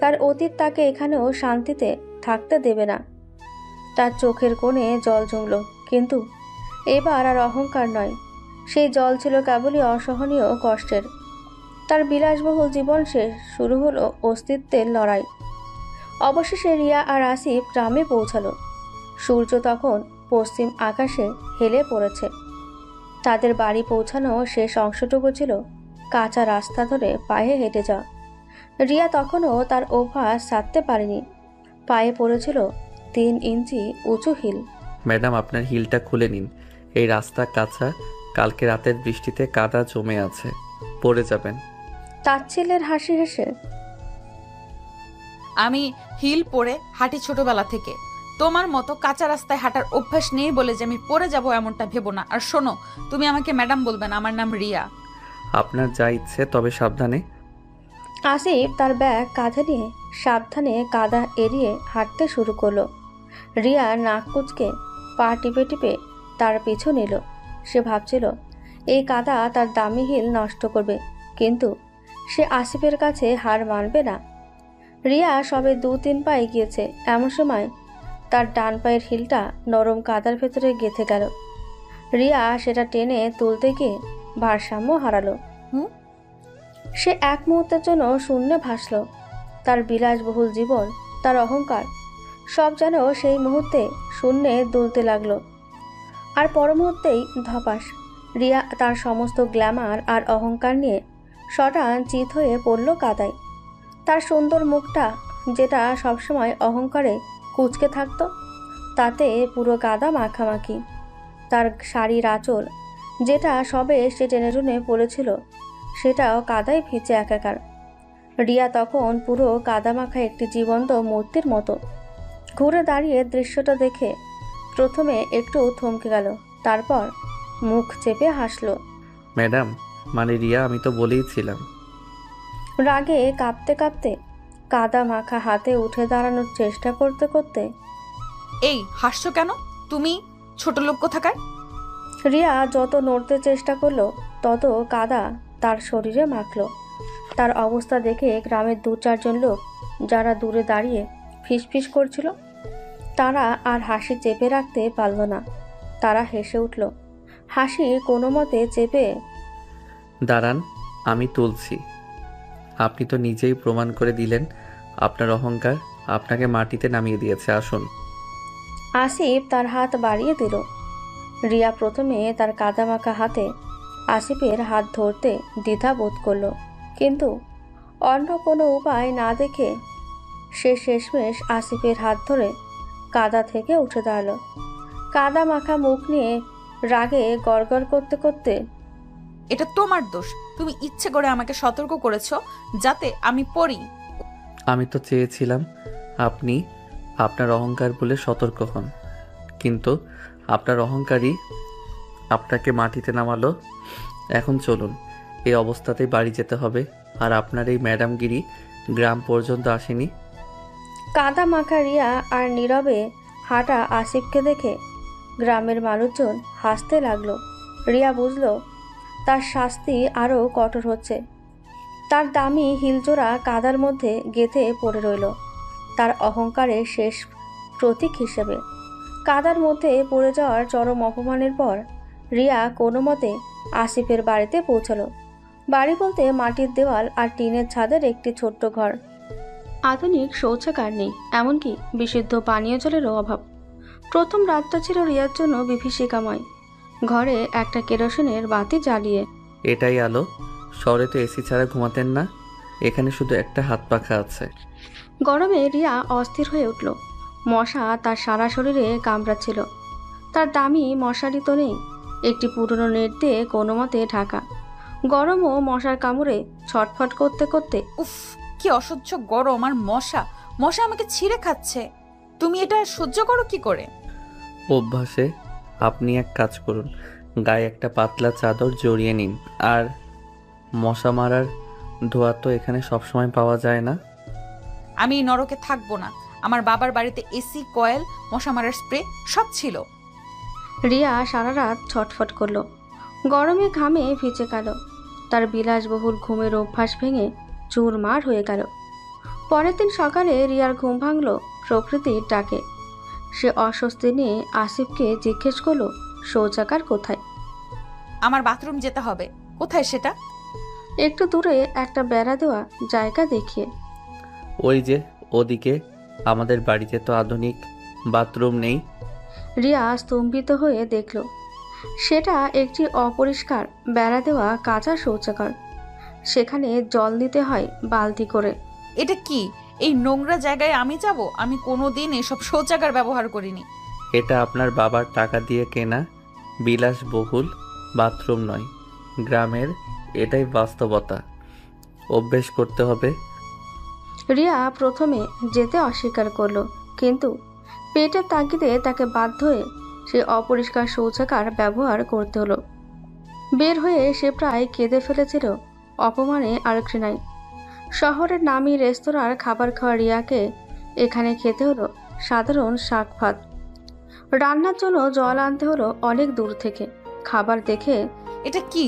Speaker 3: তার অতীত তাকে এখানেও শান্তিতে থাকতে দেবে না। তার চোখের কোণে জল জমল, কিন্তু এবার আর অহংকার নয়, সেই জল ছিল কেবলই অসহনীয় কষ্টের। তার বিলাসবহুল জীবন শেষ, শুরু হলো অস্তিত্বের লড়াই। অবশেষে রিয়া আর আসিফ গ্রামে পৌঁছালো। সূর্য তখন পশ্চিম আকাশে হেলে পড়েছে। তাদের বাড়ি পৌঁছানো শেষ অংশটুকু ছিল কাঁচা রাস্তা ধরে পায়ে হেঁটে যাওয়া। রিয়া তখনও তার অভ্যাস ছাড়তে পারেনি। পায়ে পড়েছিল 3 ইঞ্চি উঁচু হিল।
Speaker 1: ম্যাডাম, আপনার হিলটা খুলে নিন। এই রাস্তা কাঁচা, কালকে রাতের বৃষ্টিতে কাদা জমে আছে, পড়ে যাবেন।
Speaker 3: তাচ্ছিল্যের হাসি হেসে
Speaker 2: আমি হিল পরে হাঁটি ছোটবেলা থেকে। তোমার মতো কাঁচা রাস্তায় হাঁটার অভ্যাস নেই বলে যে আমি পড়ে যাব এমনটা ভেবো না। আর শোনো, তুমি আমাকে ম্যাডাম বলবে না, আমার নাম রিয়া।
Speaker 1: আপনার যা ইচ্ছে, তবে সাবধানে।
Speaker 3: আসিফ তার ব্যাগ কাঁধে নিয়ে সাবধানে কাদা এড়িয়ে হাঁটতে শুরু করলো। রিয়া নাক কুচকে পা টিপে টিপে তার পিছু নিল। সে ভাবছিল এই কাদা তার দামি হিল নষ্ট করবে, কিন্তু সে আসিফের কাছে হার মানবে না। রিয়া সবে 2-3 পা এগিয়েছে, এমন সময় তার ডান পায়ের হিলটা নরম কাদার ভেতরে গেঁথে গেল। রিয়া সেটা টেনে তুলতে গিয়ে ভারসাম্য হারালো। সে এক মুহূর্তের জন্য শূন্যে ভাসল। তার বিলাসবহুল জীবন, তার অহংকার, সব যেন সেই মুহূর্তে শূন্যে দুলতে লাগলো। আর পর মুহূর্তেই ধপাস, রিয়া তার সমস্ত গ্ল্যামার আর অহংকার নিয়ে শটান চিত হয়ে পড়ল কাদায়। তার সুন্দর মুখটা, যেটা সবসময় অহংকারে কুঁচকে থাকতো, তাতে পুরো কাদা মাখামাখি। তার শাড়ির আঁচল, যেটা সবে সে টেনে টুনে পড়েছিল, সেটাও কাদায় ভিজে একাকার। রিয়া তখন পুরো কাদামাখা একটি জীবন্ত মূর্তির মতো। ঘুরে দাঁড়িয়ে দৃশ্যটা দেখে প্রথমে একটু থমকে গেল, তারপর মুখ চেপে হাসল।
Speaker 1: ম্যাডাম, মানে রিয়া, আমি তো বলেইছিলাম।
Speaker 3: রাগে কাঁপতে কাঁপতে কাদা মাখা হাতে উঠে দাঁড়ানোর চেষ্টা করতে করতে
Speaker 2: এই হাসছো কেন তুমি, ছোট লোক কোথাকার?
Speaker 3: রিয়া যত নড়তে চেষ্টা করলো তত কাদা তার শরীরে মাখল। তার অবস্থা দেখে গ্রামের 2-4 জন লোক, যারা দূরে দাঁড়িয়ে ফিসফিস করছিল, তারা আর হাসি চেপে রাখতে পারল না। তারা হেসে উঠল। হাসি কোনো মতে চেপে
Speaker 1: দাঁড়ান, আমি তুলছি। আপনি তো নিজেই প্রমাণ করে দিলেন আপনার অহংকার আপনাকে মাটিতে নামিয়ে দিয়েছে। আসুন।
Speaker 3: আসিফ তার হাত বাড়িয়ে দিল। রিয়া প্রথমে তার কাদামাখা হাতে আসিফের হাত ধরতে দ্বিধা বোধ করল, কিন্তু অন্য কোনো উপায় না দেখে সে শেষমেশ আসিফের হাত ধরে কাদা থেকে উঠে দাঁড়ালো। কাদা মাখা মুখ নিয়ে রাগে গড়গড় করতে করতে,
Speaker 2: এটা তোমার দোষ। তুমি ইচ্ছে করে আমাকে সতর্ক করেছো যাতে আমি পড়ি।
Speaker 1: আমি তো চেয়েছিলাম আপনি আপনার অহংকার বলে সতর্ক হন, কিন্তু আপনার অহংকারই আপনাকে মাটিতে নামালো। এখন চলুন, এই অবস্থাতেই বাড়ি যেতে হবে। আর আপনার এই ম্যাডামগিরি গ্রাম পর্যন্ত আসেনি।
Speaker 3: কাদা মাখা রিয়া আর নীরবে হাঁটা আসিফকে দেখে গ্রামের মানুষজন হাসতে লাগলো। রিয়া বুঝলো তার শাস্তি আরও কঠোর হচ্ছে। তার দামি হিলজোড়া কাদার মধ্যে গেঁথে পড়ে রইল, তার অহংকারের শেষ প্রতীক হিসেবে। কাদার মধ্যে পড়ে যাওয়ার চরম অপমানের পর রিয়া কোনো মতে আসিফের বাড়িতে পৌঁছালো। বাড়ি বলতে মাটির দেওয়াল আর টিনের ছাদের একটি ছোট্ট ঘর। আধুনিক শৌচাগার নেই, এমনকি বিশুদ্ধ পানীয় জলেরও অভাব। প্রথম রাতটা ছিল রিয়ার জন্য বিভীষিকাময়। ঘরে একটা কেরোসিনের বাতি জ্বালিয়ে।
Speaker 1: এটাই আলো। শহরে তো এসি ছাড়া ঘুমাতেন না, এখানে শুধু একটা হাত পাখা আছে।
Speaker 3: গরমে রিয়া অস্থির হয়ে উঠল। মশা তার সারা শরীরে কামড়াচ্ছিল। তার দামি মশারি তো নেই, একটি পুরনো নেট দিয়ে কোনো মতে ঢাকা। গরম ও মশার কামড়ে ছটফট করতে করতে,
Speaker 2: উফ, কি অসহ্য গরম আর মশা। মশা আমাকে ছিঁড়ে খাচ্ছে। তুমি এটা সহ্য করো কি করে?
Speaker 1: অভ্যাসে। আপনি এক কাজ করুন, গায়ে একটা পাতলা চাদর জড়িয়ে নিন। আর মশা মারার ধোঁয়া তো এখানে সবসময় পাওয়া যায় না।
Speaker 2: আমি এই নরকে থাকবো না। আমার বাবার বাড়িতে এসি, কয়েল, মশা মারার স্প্রে সব ছিল।
Speaker 3: রিয়া সারা রাত ছটফট করলো। গরমে ঘামে ভিজে গেল। তার বিলাসবহুল ঘুমের অভ্যাস ভেঙে চুরমার হয়ে গেল। পরের দিন সকালে রিয়ার ঘুম ভাঙল প্রকৃতির ডাকে। সে অস্বস্তি নিয়ে আসিফকে জিজ্ঞেস করলো শৌচাগার কোথায়।
Speaker 2: আমার বাথরুম যেতে হবে। কোথায় সেটা?
Speaker 3: একটু দূরে একটা বেড়া দেওয়া জায়গা দেখিয়ে।
Speaker 1: ওই যে ওদিকে। আমাদের বাড়িতে তো আধুনিক বাথরুম নেই।
Speaker 3: রিয়া স্তম্ভিত হয়ে দেখল সেটা একটি অপরিষ্কার বেড়া দেওয়া কাঁচা শৌচাগার। সেখানে জল নিতে হয় বালতি করে।
Speaker 2: এটা কি? এই নোংরা জায়গায় আমি যাব? আমি কোনোদিন এসব শৌচাগার ব্যবহার করিনি।
Speaker 1: এটা আপনার বাবার টাকা দিয়ে কেনা বিলাসবহুল বাথরুম নয়, গ্রামের এটাই বাস্তবতা। অভ্যেস করতে হবে।
Speaker 3: রিয়া প্রথমে যেতে অস্বীকার করলো, কিন্তু পেটের তাগিদে তাকে বাধ্য হয়ে সে অপরিষ্কার শৌচাগার ব্যবহার করতে হলো। বের হয়ে সে প্রায় কেঁদে ফেলেছিল অপমানে আর ঘৃণায়। শহরের নামী রেস্তোরাঁর খাবার খাওয়া রিয়াকে এখানে খেতে হলো সাধারণ শাক ভাত। রান্নার জন্য জল আনতে হলো অনেক দূর থেকে। খাবার দেখে,
Speaker 2: এটা কি?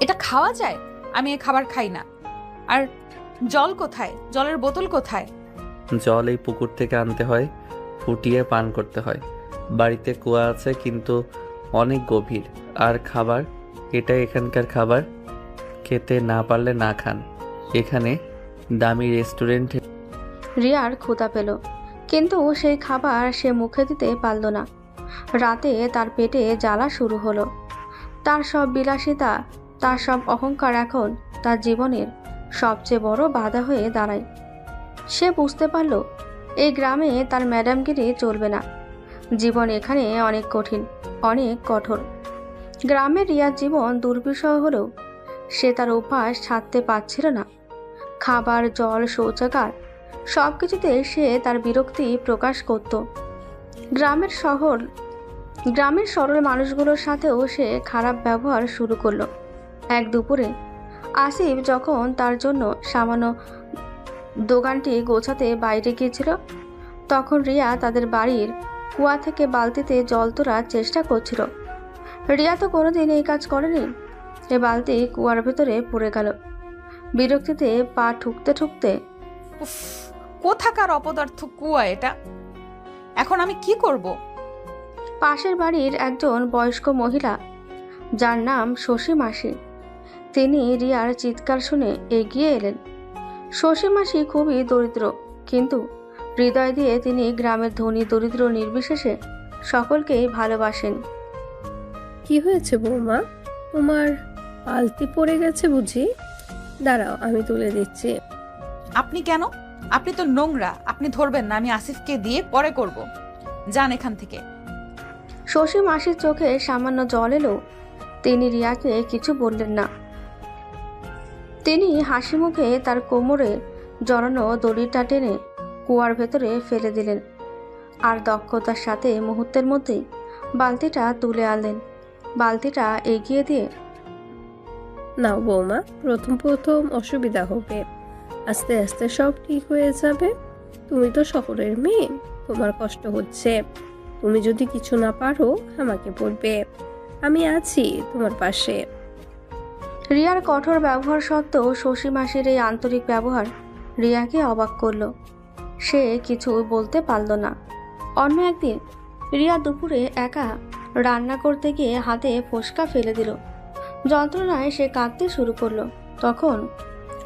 Speaker 2: এটা খাওয়া যায়? আমি এ খাবার খাই না। আর জল কোথায়? জলের বোতল কোথায়?
Speaker 1: জল এই পুকুর থেকে আনতে হয়, ফুটিয়ে পান করতে হয়। বাড়িতে কুয়া আছে, কিন্তু অনেক গভীর। আর খাবার, এটা এখানকার খাবার। খেতে না পারলে না খান। এখানে দামি রেস্টুরেন্টে।
Speaker 3: রিয়ার ক্ষুধা পেল, কিন্তু সেই খাবার সে মুখে দিতে পারল না। রাতে তার পেটে জ্বালা শুরু হলো। তার সব বিলাসিতা, তার সব অহংকার এখন তার জীবনের সবচেয়ে বড় বাধা হয়ে দাঁড়ায়। সে বুঝতে পারল এই গ্রামে তার ম্যাডামগিরি চলবে না। জীবন এখানে অনেক কঠিন, অনেক কঠোর। গ্রামের রিয়ার জীবন দুর্বিষহ হলেও সে তার অভ্যাস ছাড়তে পারছিল না। খাবার, জল, শৌচাগার সব কিছুতে সে তার বিরক্তি প্রকাশ করত। গ্রামের সরল মানুষগুলোর সাথেও সে খারাপ ব্যবহার শুরু করলো। এক দুপুরে আসিফ যখন তার জন্য সামান্য দোকানটি গোছাতে বাইরে গিয়েছিল, তখন রিয়া তাদের বাড়ির কুয়া থেকে বালতিতে জল তোলার চেষ্টা করছিল। রিয়া তো কোনোদিন এই কাজ করেনি। এ বালতি কুয়ার ভেতরে পড়ে গেল। বিরক্তিতে পা ঠুকতে ঠুকতে,
Speaker 2: উফ, কোথাকার অপদার্থ কুয়া এটা! এখন আমি কি করব?
Speaker 3: পাশের বাড়ির একজন বয়স্ক মহিলা, যার নাম শশী মাসি, তিনি রিয়ার চিৎকার শুনে এগিয়ে এলেন। শশী মাসি খুবই দরিদ্র, কিন্তু হৃদয় দিয়ে তিনি গ্রামের ধনী দরিদ্র নির্বিশেষে সকলকেই ভালোবাসেন।
Speaker 7: কি হয়েছে বৌমা, তোমার আলতি পড়ে গেছে বুঝি? দাঁড়াও, আমি তুলে দিচ্ছি।
Speaker 2: আপনি কেন? আপনি তো নোংরা, আপনি ধরবেন না। আমি আসিফকে দিয়ে পরে করব। যান এখান থেকে।
Speaker 3: শশী মাসির চোখে সামান্য জল এলো, তিনি রিয়াকে কিছু বললেন না। তিনি হাসি মুখে তার কোমরে জড়ানো দড়িটা টেনে কুয়ার ভেতরে ফেলে দিলেন আর দক্ষতার সাথে মুহূর্তের মধ্যেই বালতিটা তুলে আনলেন। বালতিটা এগিয়ে দিয়ে,
Speaker 7: নাও বৌমা, প্রথম প্রথম অসুবিধা হবে, আস্তে আস্তে সব ঠিক হয়ে যাবে। তুমি তো শহরের মেয়ে, তোমার কষ্ট হচ্ছে। তুমি যদি কিছু না পারো আমাকে বলবে, আমি আছি তোমার পাশে।
Speaker 3: রিয়ার কঠোর ব্যবহার সত্ত্বেও শশী মাসির এই আন্তরিক ব্যবহার রিয়াকে অবাক করল। সে কিছু বলতে পারল না। অন্য একদিন রিয়া দুপুরে একা রান্না করতে গিয়ে হাতে ফোসকা ফেলে দিল। যন্ত্রণায় সে কাঁদতে শুরু করলো। তখন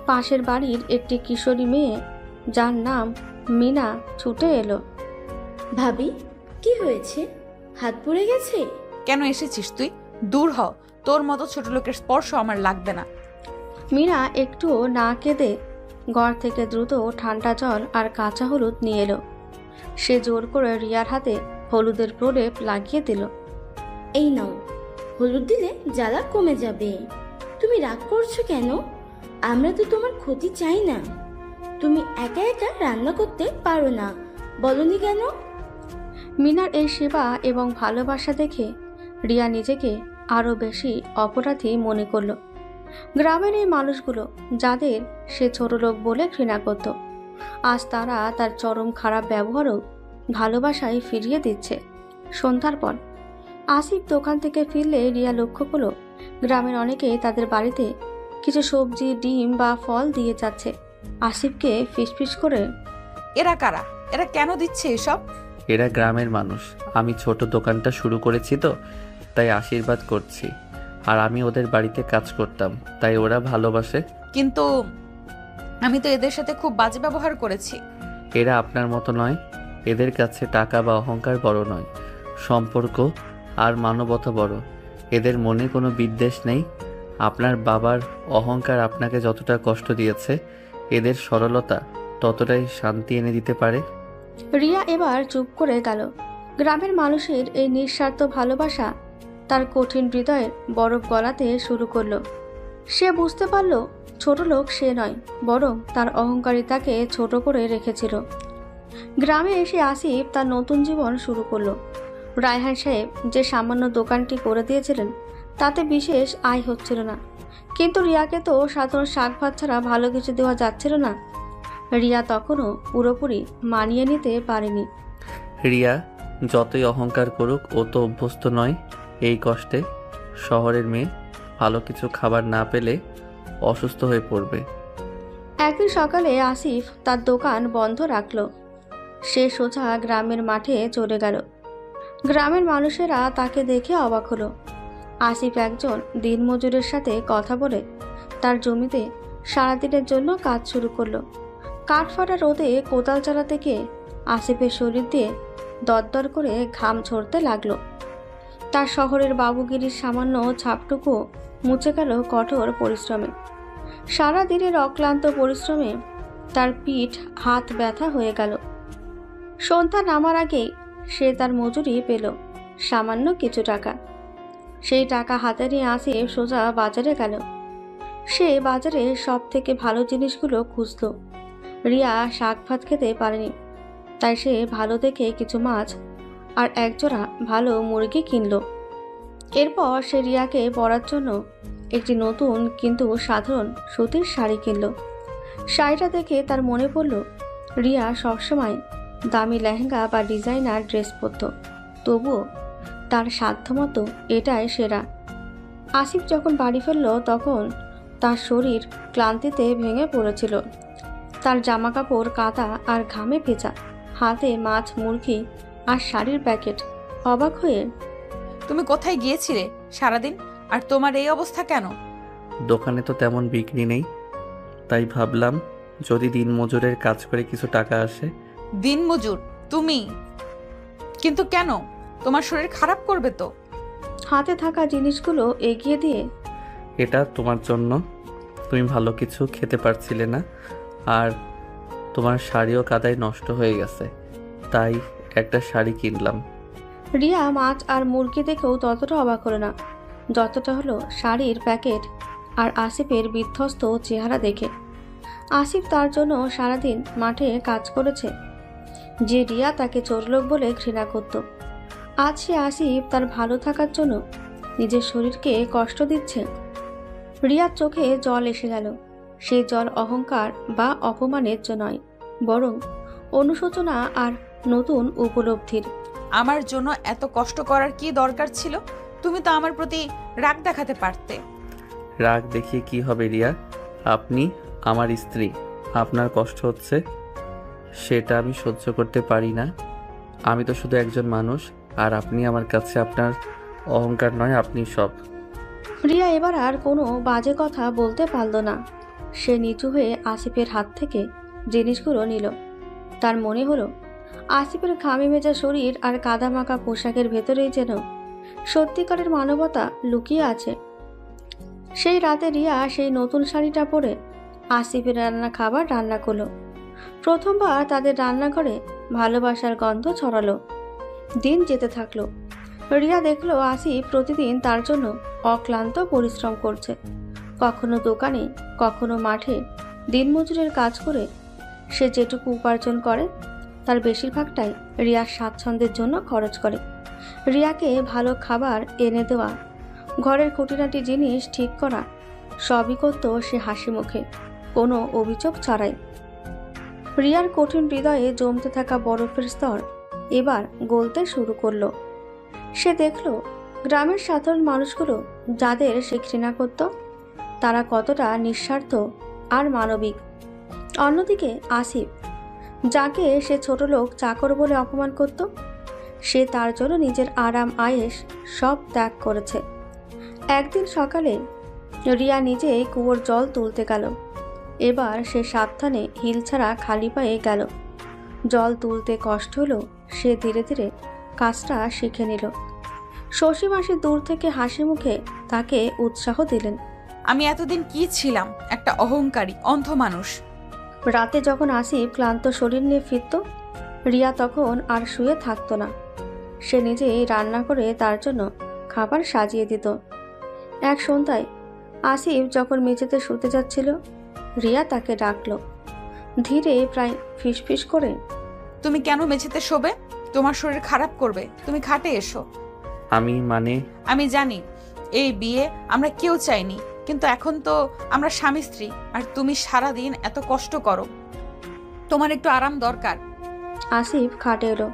Speaker 3: পাশের বাড়ির একটি কিশোরী মেয়ে, যার নাম মিনা, ছুটে এলো।
Speaker 8: ভাবি, কি হয়েছে? হাত পুড়ে গেছে?
Speaker 2: কেন এসেছিস তুই? দূর হ, তোর মতো ছোট লোকের স্পর্শ আমার লাগবে না।
Speaker 3: মিনা একটুও না কেঁদে ঘর থেকে দ্রুত ঠান্ডা জল আর কাঁচা হলুদ নিয়ে এলো। সে জোর করে রিয়ার হাতে হলুদের প্রলেপ লাগিয়ে দিল।
Speaker 8: এই নাও, হলুদ দিলে জ্বালা কমে যাবে। তুমি রাগ করছো কেন? আমরা তো তোমার ক্ষতি চাই না। তুমি একা একা রান্না করতে পারো না, বলনি কেন?
Speaker 3: মিনার এই সেবা এবং ভালোবাসা দেখে রিয়া নিজেকে আরও বেশি অপরাধী মনে করল। গ্রামের এই মানুষগুলো, যাদের সে ছোট লোক বলে ঘৃণা করত, আজ তারা তার চরম খারাপ ব্যবহারও ভালোবাসায় ফিরিয়ে দিচ্ছে। সন্ধ্যার পর আসিফ দোকান থেকে ফিরলে রিয়া লক্ষ্য করল গ্রামের অনেকেই তাদের বাড়িতে কিছু সবজি, ডিম বা ফল দিয়ে যাচ্ছে। আসিফকে ফিসফিস করে,
Speaker 2: এরা কারা? এরা কেন দিচ্ছে এসব?
Speaker 1: এরা গ্রামের মানুষ। আমি ছোট দোকানটা শুরু করেছি তো, তাই আশীর্বাদ করছি। আর আমি ওদের বাড়িতে কাজ করতাম, তাই ওরা ভালোবাসে।
Speaker 2: কিন্তু আমি তো এদের সাথে খুব বাজে ব্যবহার করেছি।
Speaker 1: এরা আপনার মতো নয়। এদের কাছে টাকা বা অহংকার বড় নয়, সম্পর্ক আর মানবতা বড়। এদের মনে কোনো বিদ্বেষ নেই। আপনার বাবার অহংকার আপনাকে যতটা কষ্ট দিয়েছে, এদের সরলতা ততটাই শান্তি এনে দিতে পারে।
Speaker 3: রিয়া এবার চুপ করে গেল। গ্রামের মানুষের এই নিঃস্বার্থ ভালোবাসা তার কঠিন হৃদয়ের বরফ গলাতে শুরু করলো। সে বুঝতে পারল ছোট লোক সে নয়, বরং তার অহংকারিতাকে ছোট করে রেখেছিল। গ্রামে এসে আসিফ তার নতুন জীবন শুরু করলো। রায়হান সাহেব যে সামান্য দোকানটি করে দিয়েছিলেন, তাতে বিশেষ আয় হচ্ছিল না। কিন্তু রিয়াকে তো সাধারণ শাক ভাত ছাড়া ভালো কিছু দেওয়া যাচ্ছিল না। রিয়া তখনও পুরোপুরি মানিয়ে নিতে পারেনি।
Speaker 1: রিয়া যতই অহংকার করুক, ও তো অভ্যস্ত নয় এই কষ্টে। শহরের মেয়ে ভালো কিছু খাবার না পেলে অসুস্থ হয়ে পড়বে।
Speaker 3: একদিন সকালে আসিফ তার দোকান বন্ধ রাখল। সে সোজা গ্রামের মাঠে চলে গেল। গ্রামের মানুষেরা তাকে দেখে অবাক হলো। আসিফ একজন দিনমজুরের সাথে কথা বলে তার জমিতে সারাদিনের জন্য কাজ শুরু করলো। কাঠফাটা রোদে কোদাল চালাতে গিয়ে আসিফের শরীর দিয়ে দরদর করে ঘাম ঝরতে লাগলো। তার শহরের বাবুগিরির সামান্য ছাপটুকু মুছে গেল কঠোর পরিশ্রমে। সারা দিনের অক্লান্ত পরিশ্রমে তার পিঠ হাত ব্যথা হয়ে গেল। সন্ধ্যা নামার আগেই সে তার মজুরি পেল, সামান্য কিছু টাকা। সেই টাকা হাতে নিয়ে আসিফ সোজা বাজারে গেল। সে বাজারে সব থেকে ভালো জিনিসগুলো খুঁজল। রিয়া শাক ভাত খেতে পারেনি, তাই সে ভালো দেখে কিছু মাছ আর একজোড়া ভালো মুরগি কিনল। এরপর সে রিয়াকে পরার জন্য একটি নতুন কিন্তু সাধারণ সুতির শাড়ি কিনল। শাড়িটা দেখে তার মনে পড়ল রিয়া সবসময় দামি লেহেঙ্গা বা ডিজাইনার ড্রেস পরত, তবুও তার সাধ্যমতো এটাই সেরা। আসিফ যখন বাড়ি ফিরল তখন তার শরীর ক্লান্তিতে ভেঙে পড়েছিল। তার জামাকাপড় কাদা আর ঘামে ভেজা, হাতে মাছ, মুরগি আর শাড়ির প্যাকেট। অবাক হয়ে,
Speaker 2: তুমি কোথায় গিয়েছিলে সারাদিন? আর তোমার এই অবস্থা কেন?
Speaker 1: দোকানে তো তেমন বিক্রি নেই, তাই ভাবলাম যদি দিন মজুরের কাজ করে কিছু টাকা আসে।
Speaker 2: দিনমজুর তুমি, কিন্তু কেন? তোমার শরীর খারাপ করবে তো।
Speaker 3: হাতে থাকা জিনিসগুলো এগিয়ে দিয়ে
Speaker 1: এটা তোমার জন্য। তুমি ভালো কিছু খেতে পারছিলে না, আর তোমার শাড়িও কাদায় নষ্ট হয়ে গেছে, তাই একটা শাড়ি কিনলাম।
Speaker 3: রিয়া মাছ আর মুরগি দেখেও ততটা অবাক হলো না যতটা হলো শাড়ির প্যাকেট আর আসিফের বিধ্বস্ত চেহারা দেখে। আসিফ তার জন্য সারাদিন মাঠে কাজ করেছে, যে রিয়া তাকে চোরলোক বলে ঘৃণা করত। আজ সে আসিফ তার ভালো থাকার জন্য নিজের শরীরকে কষ্ট দিচ্ছে। রিয়ার চোখে জল এসে গেল। সেই জল অহংকার বা অপমানের জন্য নয়, বরং অনুশোচনা আর নতুন উপলব্ধির।
Speaker 2: আমার জন্য এত কষ্ট করার কি দরকার ছিল? তুমি তো আমার প্রতি রাগ দেখাতে পারতে।
Speaker 1: রাগ দেখিয়ে কি হবে রিয়া? আপনি আমার স্ত্রী, আপনার কষ্ট হচ্ছে সেটা আমি সহ্য করতে পারি না। আমি তো শুধু একজন মানুষ, আর আপনি আমার কাছে আপনার অহংকার নয়, আপনি সব।
Speaker 3: রিয়া এবার আর কোনো বাজে কথা বলতে পারল না। সে নিচু হয়ে আসিফের হাত থেকে জিনিসগুলো নিল। তার মনে হলো আসিফের ঘামে ভেজা শরীর আর কাদামাখা পোশাকের ভেতরেই যেন সত্যিকারের মানবতা লুকিয়ে আছে। সেই রাতে রিয়া সেই নতুন শাড়িটা পরে আসিফের রান্না খাবার রান্না করলো। প্রথমবার তাদের রান্নাঘরে ভালোবাসার গন্ধ ছড়ালো। দিন যেতে থাকলো। রিয়া দেখলো আসিফ প্রতিদিন তার জন্য অক্লান্ত পরিশ্রম করছে, কখনো দোকানে কখনো মাঠে দিনমজুরের কাজ করে। সে যেটুকু উপার্জন করে তার বেশিরভাগটাই রিয়ার স্বাচ্ছন্দ্যের জন্য খরচ করে। রিয়াকে ভালো খাবার এনে দেওয়া, ঘরের খুঁটিনাটি জিনিস ঠিক করা, সবই করত সে হাসি মুখে, কোনো অভিযোগ ছাড়াই। রিয়ার কঠিন হৃদয়ে জমতে থাকা বরফের স্তর এবার গলতে শুরু করলো। সে দেখল গ্রামের সাধারণ মানুষগুলো যাদের সে ঘৃণা করত, তারা কতটা নিঃস্বার্থ আর মানবিক। অন্যদিকে আসিফ, যাকে সে ছোট লোক চাকর বলে অপমান করত, সে তার জন্য নিজের আরাম আয়েশ সব ত্যাগ করেছে। একদিন সকালে রিয়া নিজেই কুয়োর জল তুলতে গেল। এবার সে সাবধানে হিল ছাড়া খালি পায়ে গেল। জল তুলতে কষ্ট হলো, সে ধীরে ধীরে কাজটা শিখে নিল। শশী মাসি দূর থেকে হাসি মুখে তাকে উৎসাহ দিলেন।
Speaker 2: আমি এতদিন কি ছিলাম? একটা অহংকারী অন্ধ মানুষ।
Speaker 3: রাতে যখন আসিফ ক্লান্ত শরীর নিয়ে ফিরত, রিয়া তখন আর শুয়ে থাকতো না। সে নিজেই রান্না করে তার জন্য খাবার সাজিয়ে দিত। এক সন্ধ্যায় আসিফ যখন মেঝেতে শুতে যাচ্ছিল, রিয়া তাকে ডাকলো ধীরে, প্রায় ফিসফিস করে।
Speaker 2: তুমি কেন মেঝেতে শোবে? তোমার শরীর খারাপ করবে, তুমি খাটে এসো।
Speaker 1: আমি
Speaker 2: জানি এই বিয়ে আমরা কেউ চাইনি, কিন্তু এখন তো আমরা স্বামী স্ত্রী, আর তুমি সারাদিন এত কষ্ট করো, তোমার একটু আরাম দরকার।
Speaker 3: আসিফ খাটে এলো,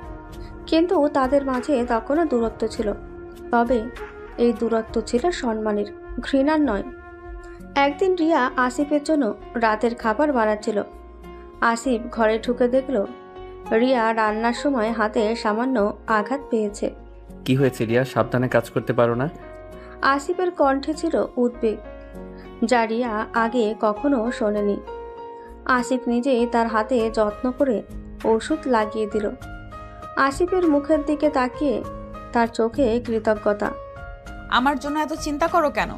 Speaker 3: কিন্তু তাদের মাঝে তখনও দূরত্ব ছিল। তবে এই দূরত্ব ছিল সম্মানের, ঘৃণার নয়। একদিন রিয়া আসিফের জন্য রাতের খাবার বানাচ্ছিল। আসিফ ঘরে ঢুকে দেখল রিয়া রান্নার সময় হাতে সামান্য আঘাত পেয়েছে।
Speaker 1: কি হয়েছে রিয়া? সাবধানে কাজ করতে পারো না?
Speaker 3: আসিফের কণ্ঠে ছিল উদ্বেগ, যা রিয়া আগে কখনো শোনেনি। আসিফ নিজেই তার হাতে যত্ন করে ওষুধ লাগিয়ে দিল। আসিফের মুখের দিকে তাকিয়ে তার চোখে কৃতজ্ঞতা।
Speaker 2: আমার জন্য এত চিন্তা করো কেন?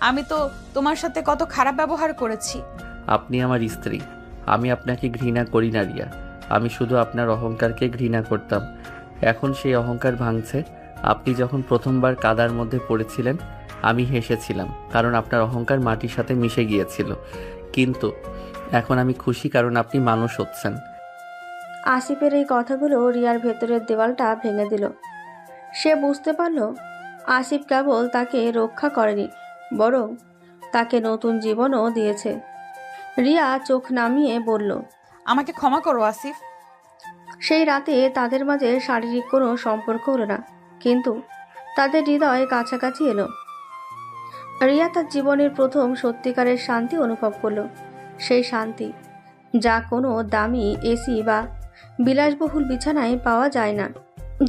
Speaker 2: আমি তো তোমার সাথে কত খারাপ ব্যবহার করেছি।
Speaker 1: আপনি আমার স্ত্রী, আমি আপনাকে ঘৃণা করি না রিয়া। আমি শুধু আপনার অহংকারকে ঘৃণা করতাম। এখন সেই অহংকার ভাঙছে। আপনি যখন প্রথমবার কাদার মধ্যে পড়েছিলেন, আমি হেসেছিলাম, কারণ আপনার অহংকার মাটির সাথে মিশে গিয়েছিল। কিন্তু এখন আমি খুশি, কারণ আপনি মানুষ হচ্ছেন।
Speaker 3: আসিফের এই কথাগুলো রিয়ার ভেতরের দেওয়ালটা ভেঙে দিল। সে বুঝতে পারল আসিফ কেবল তাকে রক্ষা করেনি, বরং তাকে নতুন জীবনও দিয়েছে। রিয়া চোখ নামিয়ে বলল,
Speaker 2: আমাকে ক্ষমা করো আসিফ।
Speaker 3: সেই রাতে তাদের মাঝে শারীরিক কোনো সম্পর্ক হলো না, কিন্তু তাদের হৃদয় কাছাকাছি এলো। রিয়া তার জীবনের প্রথম সত্যিকারের শান্তি অনুভব করলো। সেই শান্তি যা কোনো দামি এসি বা বিলাসবহুল বিছানায় পাওয়া যায় না,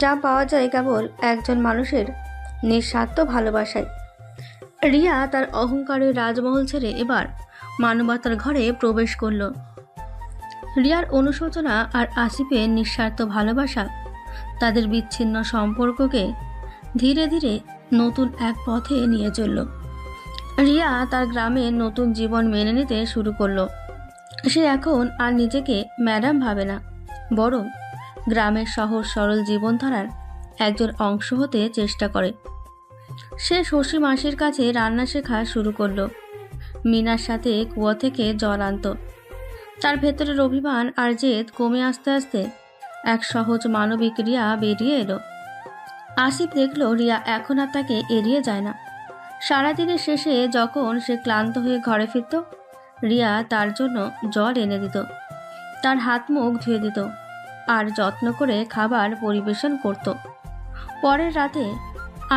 Speaker 3: যা পাওয়া যায় কেবল একজন মানুষের নিঃস্বার্থ ভালোবাসায়। রিয়া তার অহংকারের রাজমহল ছেড়ে এবার মানবতার ঘরে প্রবেশ করল। রিয়ার অনুশোচনা আর আসিফের নিঃস্বার্থ ভালোবাসা তাদের বিচ্ছিন্ন সম্পর্ককে ধীরে ধীরে নতুন এক পথে নিয়ে চলল। রিয়া তার গ্রামে নতুন জীবন মেনে নিতে শুরু করলো। সে এখন আর নিজেকে ম্যাডাম ভাবে না, বরং গ্রামের সহজ সরল জীবনধারার একজন অংশ হতে চেষ্টা করে। সে শশী মাসির কাছে রান্না শেখা শুরু করলো। মিনার সাথে কুয়া থেকে জল আনত। তার ভেতরের অভিমান আর জেদ কমে আস্তে আস্তে এক সহজ মানবিক রিয়া বেরিয়ে এলো। আসিফ দেখলো রিয়া এখন আর তাকে এড়িয়ে যায় না। সারাদিনের শেষে যখন সে ক্লান্ত হয়ে ঘরে ফিরত, রিয়া তার জন্য জল এনে দিত, তার হাত মুখ ধুয়ে দিত আর যত্ন করে খাবার পরিবেশন করত। পরের রাতে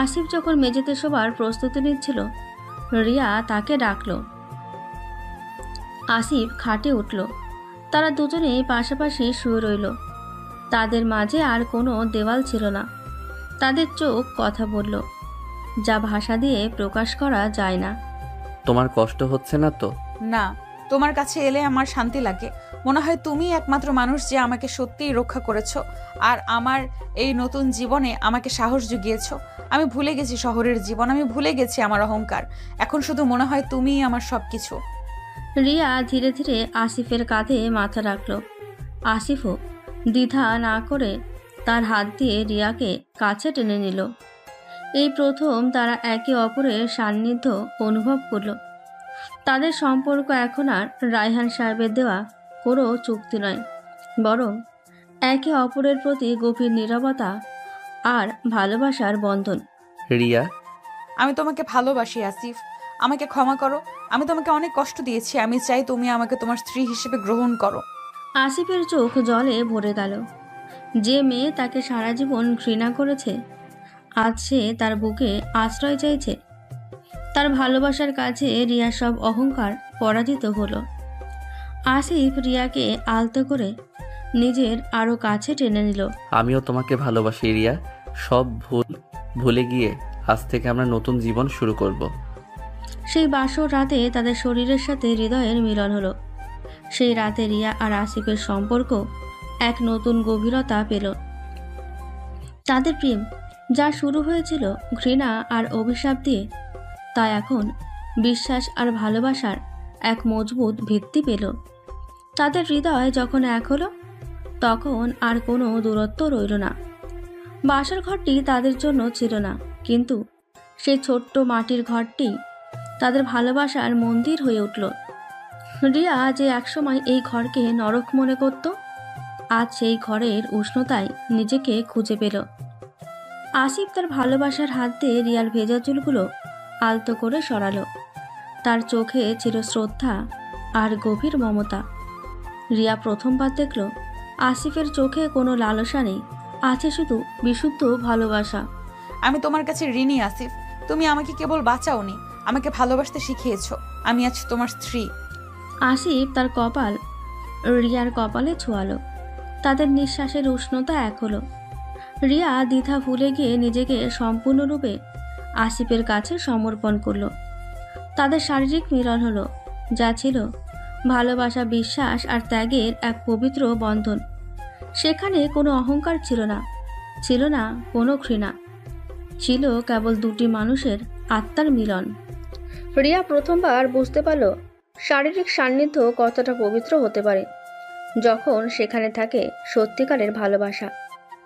Speaker 3: আসিফ যখন মেঝেতে শোবার প্রস্তুতি নিচ্ছিল, রিয়া তাকে ডাকলো। আসিফ খাটে উঠল। তারা দুজনেই পাশাপাশি শুয়ে রইল। তাদের মাঝে আর কোনো দেওয়াল ছিল না। তাদের চোখ কথা বলল, যা ভাষা দিয়ে প্রকাশ করা যায় না।
Speaker 1: তোমার কষ্ট হচ্ছে না তো?
Speaker 2: না, তোমার কাছে এলে আমার শান্তি লাগে। মনে হয় তুমি একমাত্র মানুষ যে আমাকে সত্যিই রক্ষা করেছো আর আমার এই নতুন জীবনে আমাকে সাহস জুগিয়েছো। আমি ভুলে গেছি শহরের জীবন, আমি ভুলে গেছি আমার অহংকার। এখন শুধু মনে হয় তুমিই আমার সবকিছু।
Speaker 3: রিয়া ধীরে ধীরে আসিফের কাঁধে মাথা রাখল। আসিফও দ্বিধা না করে তার হাত দিয়ে রিয়াকে কাছে টেনে নিল। এই প্রথম তারা একে অপরের সান্নিধ্য অনুভব করল। তাদের সম্পর্ক এখন আর রায়হান সাহেবের দেওয়া কোনো চুক্তি নয়, বরং একে অপরের প্রতি গভীর নীরবতা আর ভালোবাসার বন্ধন।
Speaker 1: রিয়া,
Speaker 2: আমি তোমাকে ভালোবাসি আসিফ, আমাকে ক্ষমা করো। আমি তোমাকে অনেক কষ্ট দিয়েছি। আমি চাই তুমি আমাকে তোমার স্ত্রী হিসেবে গ্রহণ করো।
Speaker 3: আসিফের চোখ জলে ভরে গেল। যে মেয়ে তাকে সারা জীবন ঘৃণা করেছে, আজ সে তার বুকে আশ্রয় চাইছে। তার ভালোবাসার কাছে রিয়ার সব অহংকার পরাজিত হলো। আসিফ রিয়াকে আলতো করে নিজের আরো কাছে টেনে নিল।
Speaker 1: আমিও তোমাকে ভালোবাসি রিয়া। সব ভুলে গিয়ে আজ থেকে আমরা নতুন জীবন শুরু করব।
Speaker 3: সেই বাসর রাতে তাদের শরীরের সাথে হৃদয়ের মিলন হলো। সেই রাতে রিয়া আর আসিফের সম্পর্ক এক নতুন গভীরতা পেল। তাদের প্রেম যা শুরু হয়েছিল ঘৃণা আর অভিশাপ দিয়ে, তা এখন বিশ্বাস আর ভালোবাসার এক মজবুত ভিত্তি পেল। তাদের হৃদয় যখন এক হলো, তখন আর কোনো দূরত্ব রইল না। বাসর ঘরটি তাদের জন্য ছিল না, কিন্তু সেই ছোট্ট মাটির ঘরটি তাদের ভালোবাসার মন্দির হয়ে উঠল। রিয়া যে একসময় এই ঘরকে নরক মনে করত, আজ সেই ঘরের উষ্ণতায় নিজেকে খুঁজে পেল। আসিফ তার ভালোবাসার হাত দিয়ে রিয়ার ভেজা চুলগুলো আলতো করে সরালো। তার চোখে ছিল শ্রদ্ধা আর গভীর মমতা। রিয়া প্রথমবার দেখল আসিফের চোখে কোনো লালসা নেই, আছে শুধু বিশুদ্ধ ভালোবাসা।
Speaker 2: আমি তোমার কাছে ঋণী আসিফ। তুমি আমাকে কেবল বাঁচাওনি, আমাকে ভালোবাসতে শিখিয়েছো। আমি আজ তোমার স্ত্রী।
Speaker 3: আসিফ তার কপাল রিয়ার কপালে ছোঁয়ালো। তাদের নিঃশ্বাসের উষ্ণতা এক হলো। রিয়া দ্বিধা ভুলে গিয়ে নিজেকে সম্পূর্ণরূপে আসিফের কাছে সমর্পণ করলো। তাদের শারীরিক মিলন হলো, যা ছিল ভালোবাসা, বিশ্বাস আর ত্যাগের এক পবিত্র বন্ধন। সেখানে কোনো অহংকার ছিল না, ছিল না কোনো ঘৃণা, ছিল কেবল দুটি মানুষের আত্মার মিলন। রিয়া প্রথমবার বুঝতে পারল শারীরিক সান্নিধ্য কতটা পবিত্র হতে পারে যখন সেখানে থাকে সত্যিকারের ভালোবাসা।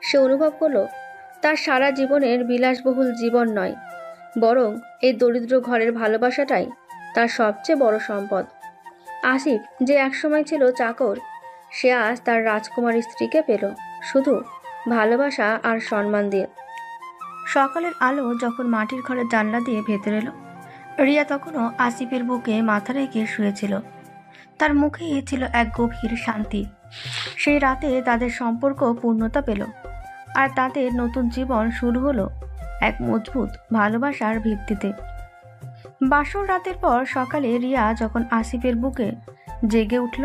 Speaker 3: সে অনুভব করলো তার সারা জীবনের বিলাসবহুল জীবন নয়, বরং এই দরিদ্র ঘরের ভালোবাসাটাই তার সবচেয়ে বড় সম্পদ। আসিফ যে একসময় ছিল চাকর, সে আজ তার রাজকুমারী স্ত্রীকে পেল শুধু ভালোবাসা আর সম্মান দিয়ে। সকালের আলো যখন মাটির ঘরের জানলা দিয়ে ভেতরে এলো, রিয়া তখনও আসিফের বুকে মাথা রেখে শুয়েছিল। তার মুখে ছিল এক গভীর শান্তি। সেই রাতে তাদের সম্পর্ক পূর্ণতা পেল, আর তাদের নতুন জীবন শুরু হলো এক মজবুত ভালোবাসার ভিত্তিতে। বাসর রাতের পর সকালে রিয়া যখন আসিফের বুকে জেগে উঠল,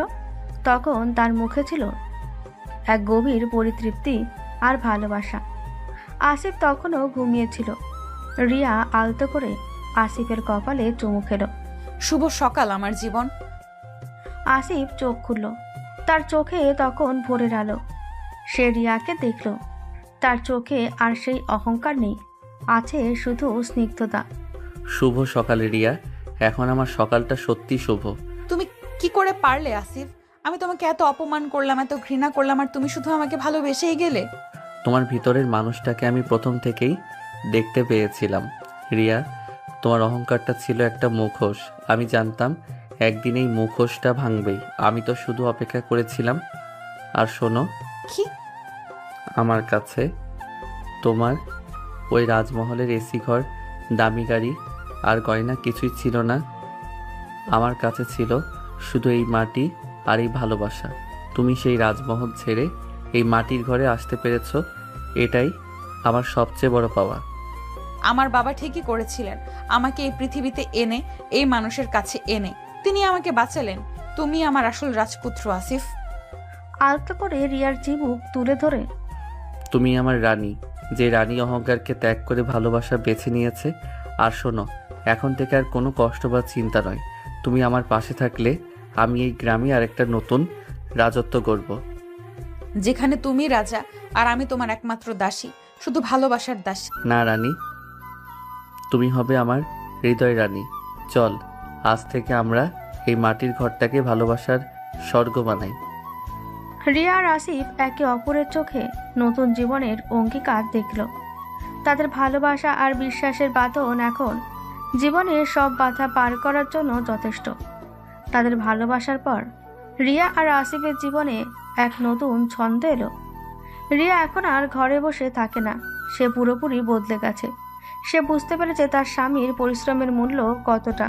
Speaker 3: তখন তার মুখে ছিল এক গভীর পরিতৃপ্তি আর ভালোবাসা। আসিফ তখনও ঘুমিয়েছিল। রিয়া আলতো করে আসিফের কপালে চুমু খেল।
Speaker 2: শুভ সকাল আমার জীবন।
Speaker 3: আসিফ চোখ খুলল। তার চোখে তখন ভোরের আলো। সে রিয়াকে দেখল। তার চোখে আর সেই অহংকার নেই, আছে শুধু স্নিগ্ধতা।
Speaker 1: শুভ সকালে রিয়া, এখন আমার সকালটা সত্যি শুভ।
Speaker 2: তুমি কি করে পারলে আসিফ? আমি তোমাকে এত অপমান করলাম, এত ঘৃণা করলাম, আর তুমি শুধু আমাকে ভালোবেসেই গেলে।
Speaker 1: তোমার ভিতরের মানুষটাকে আমি প্রথম থেকেই দেখতে পেয়েছিলাম রিয়া। তোমার অহংকারটা ছিল একটা মুখোশ। আমি জানতাম একদিন এই মুখোশটা ভাঙবেই। আমি তো শুধু অপেক্ষা করেছিলাম। আর শোনো,
Speaker 2: কি?
Speaker 1: আমার কাছে তোমার ওই রাজমহলের এসি ঘর, দামি গাড়ি আর গয়না কিছুই ছিল না। আমার কাছে ছিল শুধু এই মাটি আর এই ভালোবাসা। তুমি সেই রাজমহল ছেড়ে এই মাটির ঘরে আসতে পেরেছো, এটাই আমার সবচেয়ে বড় পাওয়া।
Speaker 2: আমার বাবা ঠিকই করেছিলেন আমাকে এই পৃথিবীতে এনে, এই মানুষের কাছে এনে। তিনি আমাকে বাঁচালেন। তুমি আমার আসল রাজপুত্র আসিফ।
Speaker 3: আলতো করে রিয়ার চিবুক তুলে ধরে,
Speaker 1: তুমি আমার রানী, যে রানী অহংকারকে ত্যাগ করে ভালোবাসা বেছে নিয়েছে। আর শোনো, এখন থেকে আর কোনো কষ্ট বা চিন্তা নয়। তুমি আমার পাশে থাকলে আমি এই গ্রামে আরেকটা নতুন রাজত্ব গড়ব,
Speaker 2: যেখানে তুমি রাজা আর আমি তোমার একমাত্র দাসী, শুধু ভালোবাসার দাসী।
Speaker 1: না রানী, তুমি হবে আমার হৃদয় রানী। চল, আজ থেকে আমরা এই মাটির ঘরটাকে ভালোবাসার স্বর্গ বানাই।
Speaker 3: রিয়া আর আসিফ একে অপরের চোখে নতুন জীবনের অঙ্গীকার দেখল। তাদের ভালোবাসা আর বিশ্বাসের বাঁধন এখন জীবনের সব বাধা পার করার জন্য যথেষ্ট। তাদের ভালোবাসার পর রিয়া আর আসিফের জীবনে এক নতুন ছন্দ এলো। রিয়া এখন আর ঘরে বসে থাকে না, সে পুরোপুরি বদলে গেছে। সে বুঝতে পেরেছে তার স্বামীর পরিশ্রমের মূল্য কতটা।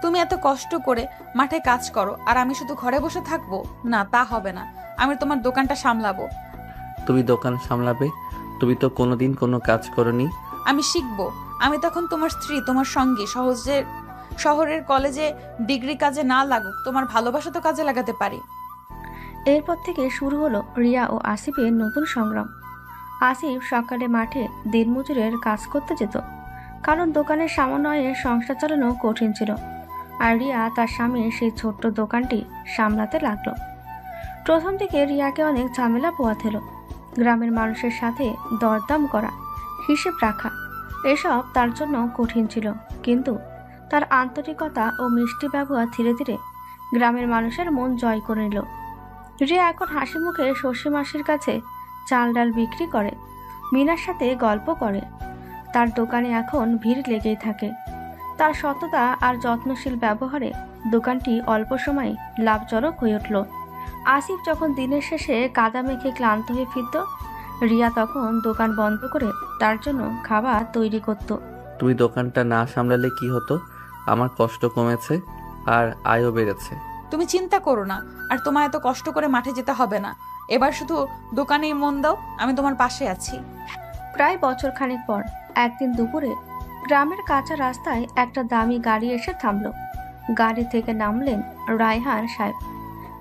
Speaker 2: তুমি এত কষ্ট করে মাঠে কাজ করো আর আমি শুধু ঘরে বসে থাকবো? না, তা হবে না। আমি তোমার দোকানটা সামলাবো।
Speaker 1: তুমি দোকান সামলাবে? তুমি তো কোনোদিন কোনো কাজ করনি।
Speaker 2: আমি শিখবো। আমি তখন তোমার স্ত্রী, তোমার সঙ্গী। শহরের কলেজে ডিগ্রি কাজে না লাগুক, তোমার ভালোবাসা তো কাজে লাগাতে পারি।
Speaker 3: এরপর থেকে শুরু হলো রিয়া ও আসিফের নতুন সংগ্রাম। আসিফ সকালে মাঠে দিনমজুরের কাজ করতে যেত, কারণ দোকানের সামান্য আয়ের সংসার চালানো কঠিন ছিল। আর রিয়া তার স্বামীর সেই ছোট্ট দোকানটি সামলাতে লাগলো। প্রথম দিকে রিয়াকে অনেক ঝামেলা পোয়াতে হলো। গ্রামের মানুষের সাথে দরদাম করা, হিসেব রাখা, এসব তার জন্য কঠিন ছিল। কিন্তু তার আন্তরিকতা ও মিষ্টি ব্যবহার ধীরে ধীরে গ্রামের মানুষের মন জয় করে নিল। রিয়া এখন হাসি মুখে শশী মাসির কাছে চাল ডাল বিক্রি করে, মিনার সাথে গল্প করে। তার দোকানে এখন ভিড় লেগেই থাকে। তার সততা আর যত্নশীল ব্যবহারে দোকানটি অল্প সময়ে লাভজনক হয়ে উঠল। আসিফ যখন দিনের শেষে কাদা মেখে ক্লান্ত হয়ে ফিরত, রিয়া তখন দোকান বন্ধ করে তার জন্য খাবার তৈরি করত।
Speaker 1: তুমি দোকানটা না সামলালে কি হতো? আমার কষ্ট কমেছে আর আয়ও বেড়েছে।
Speaker 2: তুমি চিন্তা করো না, আর তোমার এত কষ্ট করে মাঠে যেতে হবে না। এবার শুধু দোকানেই মন দাও, আমি তোমার পাশে আছি।
Speaker 3: প্রায় বছর খানেক পর একদিন দুপুরে গ্রামের কাঁচা রাস্তায় একটা দামি গাড়ি এসে থামল। গাড়ি থেকে নামলেন রায়হান সাহেব।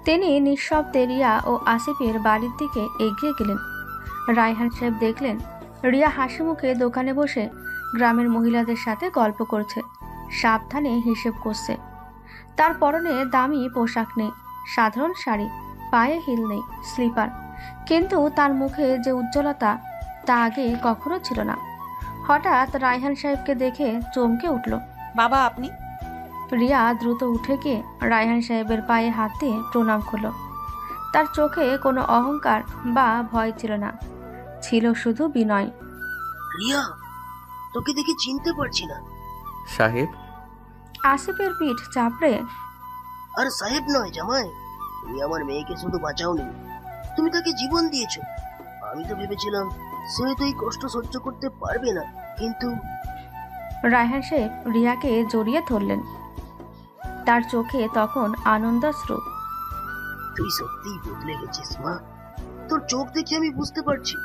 Speaker 3: তিনি নিঃশব্দে রিয়া ও আসিফের বাড়ির দিকে এগিয়ে গেলেন। রায়হান সাহেব দেখলেন রিয়া হাসি মুখে দোকানে বসে গ্রামের মহিলাদের সাথে গল্প করছে, সাবধানে হিসেব করছে। তার পরনে দামি পোশাক নেই, সাধারণ শাড়ি, পায়ে হিল নেই, স্লিপার। কিন্তু তার মুখে যে উজ্জ্বলতা, তা আগে কখনো ছিল না। হঠাৎ রায়হান সাহেবকে দেখে চমকে উঠল।
Speaker 2: বাবা, আপনি?
Speaker 3: রিয়া দ্রুত উঠে গিয়ে রায়হান সাহেবের পায়ে হাত দিয়ে প্রণাম করল। তার চোখে কোনো অহংকার বা ভয় ছিল না, ছিল শুধু বিনয়।
Speaker 5: রিয়া, তোকে দেখে চিনতে পারছি না।
Speaker 1: সাহেব?
Speaker 3: আসিফের পিঠ চাপড়ে,
Speaker 5: আর সাহেব নয় জামাই, তুমি আমার মেয়েকে শুধু বাঁচাওনি, তুমি তাকে জীবন দিয়েছো। আমি তো ভেবেছিলাম সে তো এই কষ্ট সহ্য করতে পারবে না, কিন্তু
Speaker 3: রায়হান সাহেব রিয়াকে জড়িয়ে ধরলেন। তার চোখে তখন আনন্দাশ্রু।
Speaker 5: তুই সত্যিই বদলে গেছিস মা। তোর চোখ দেখে আমি বুঝতে পারছি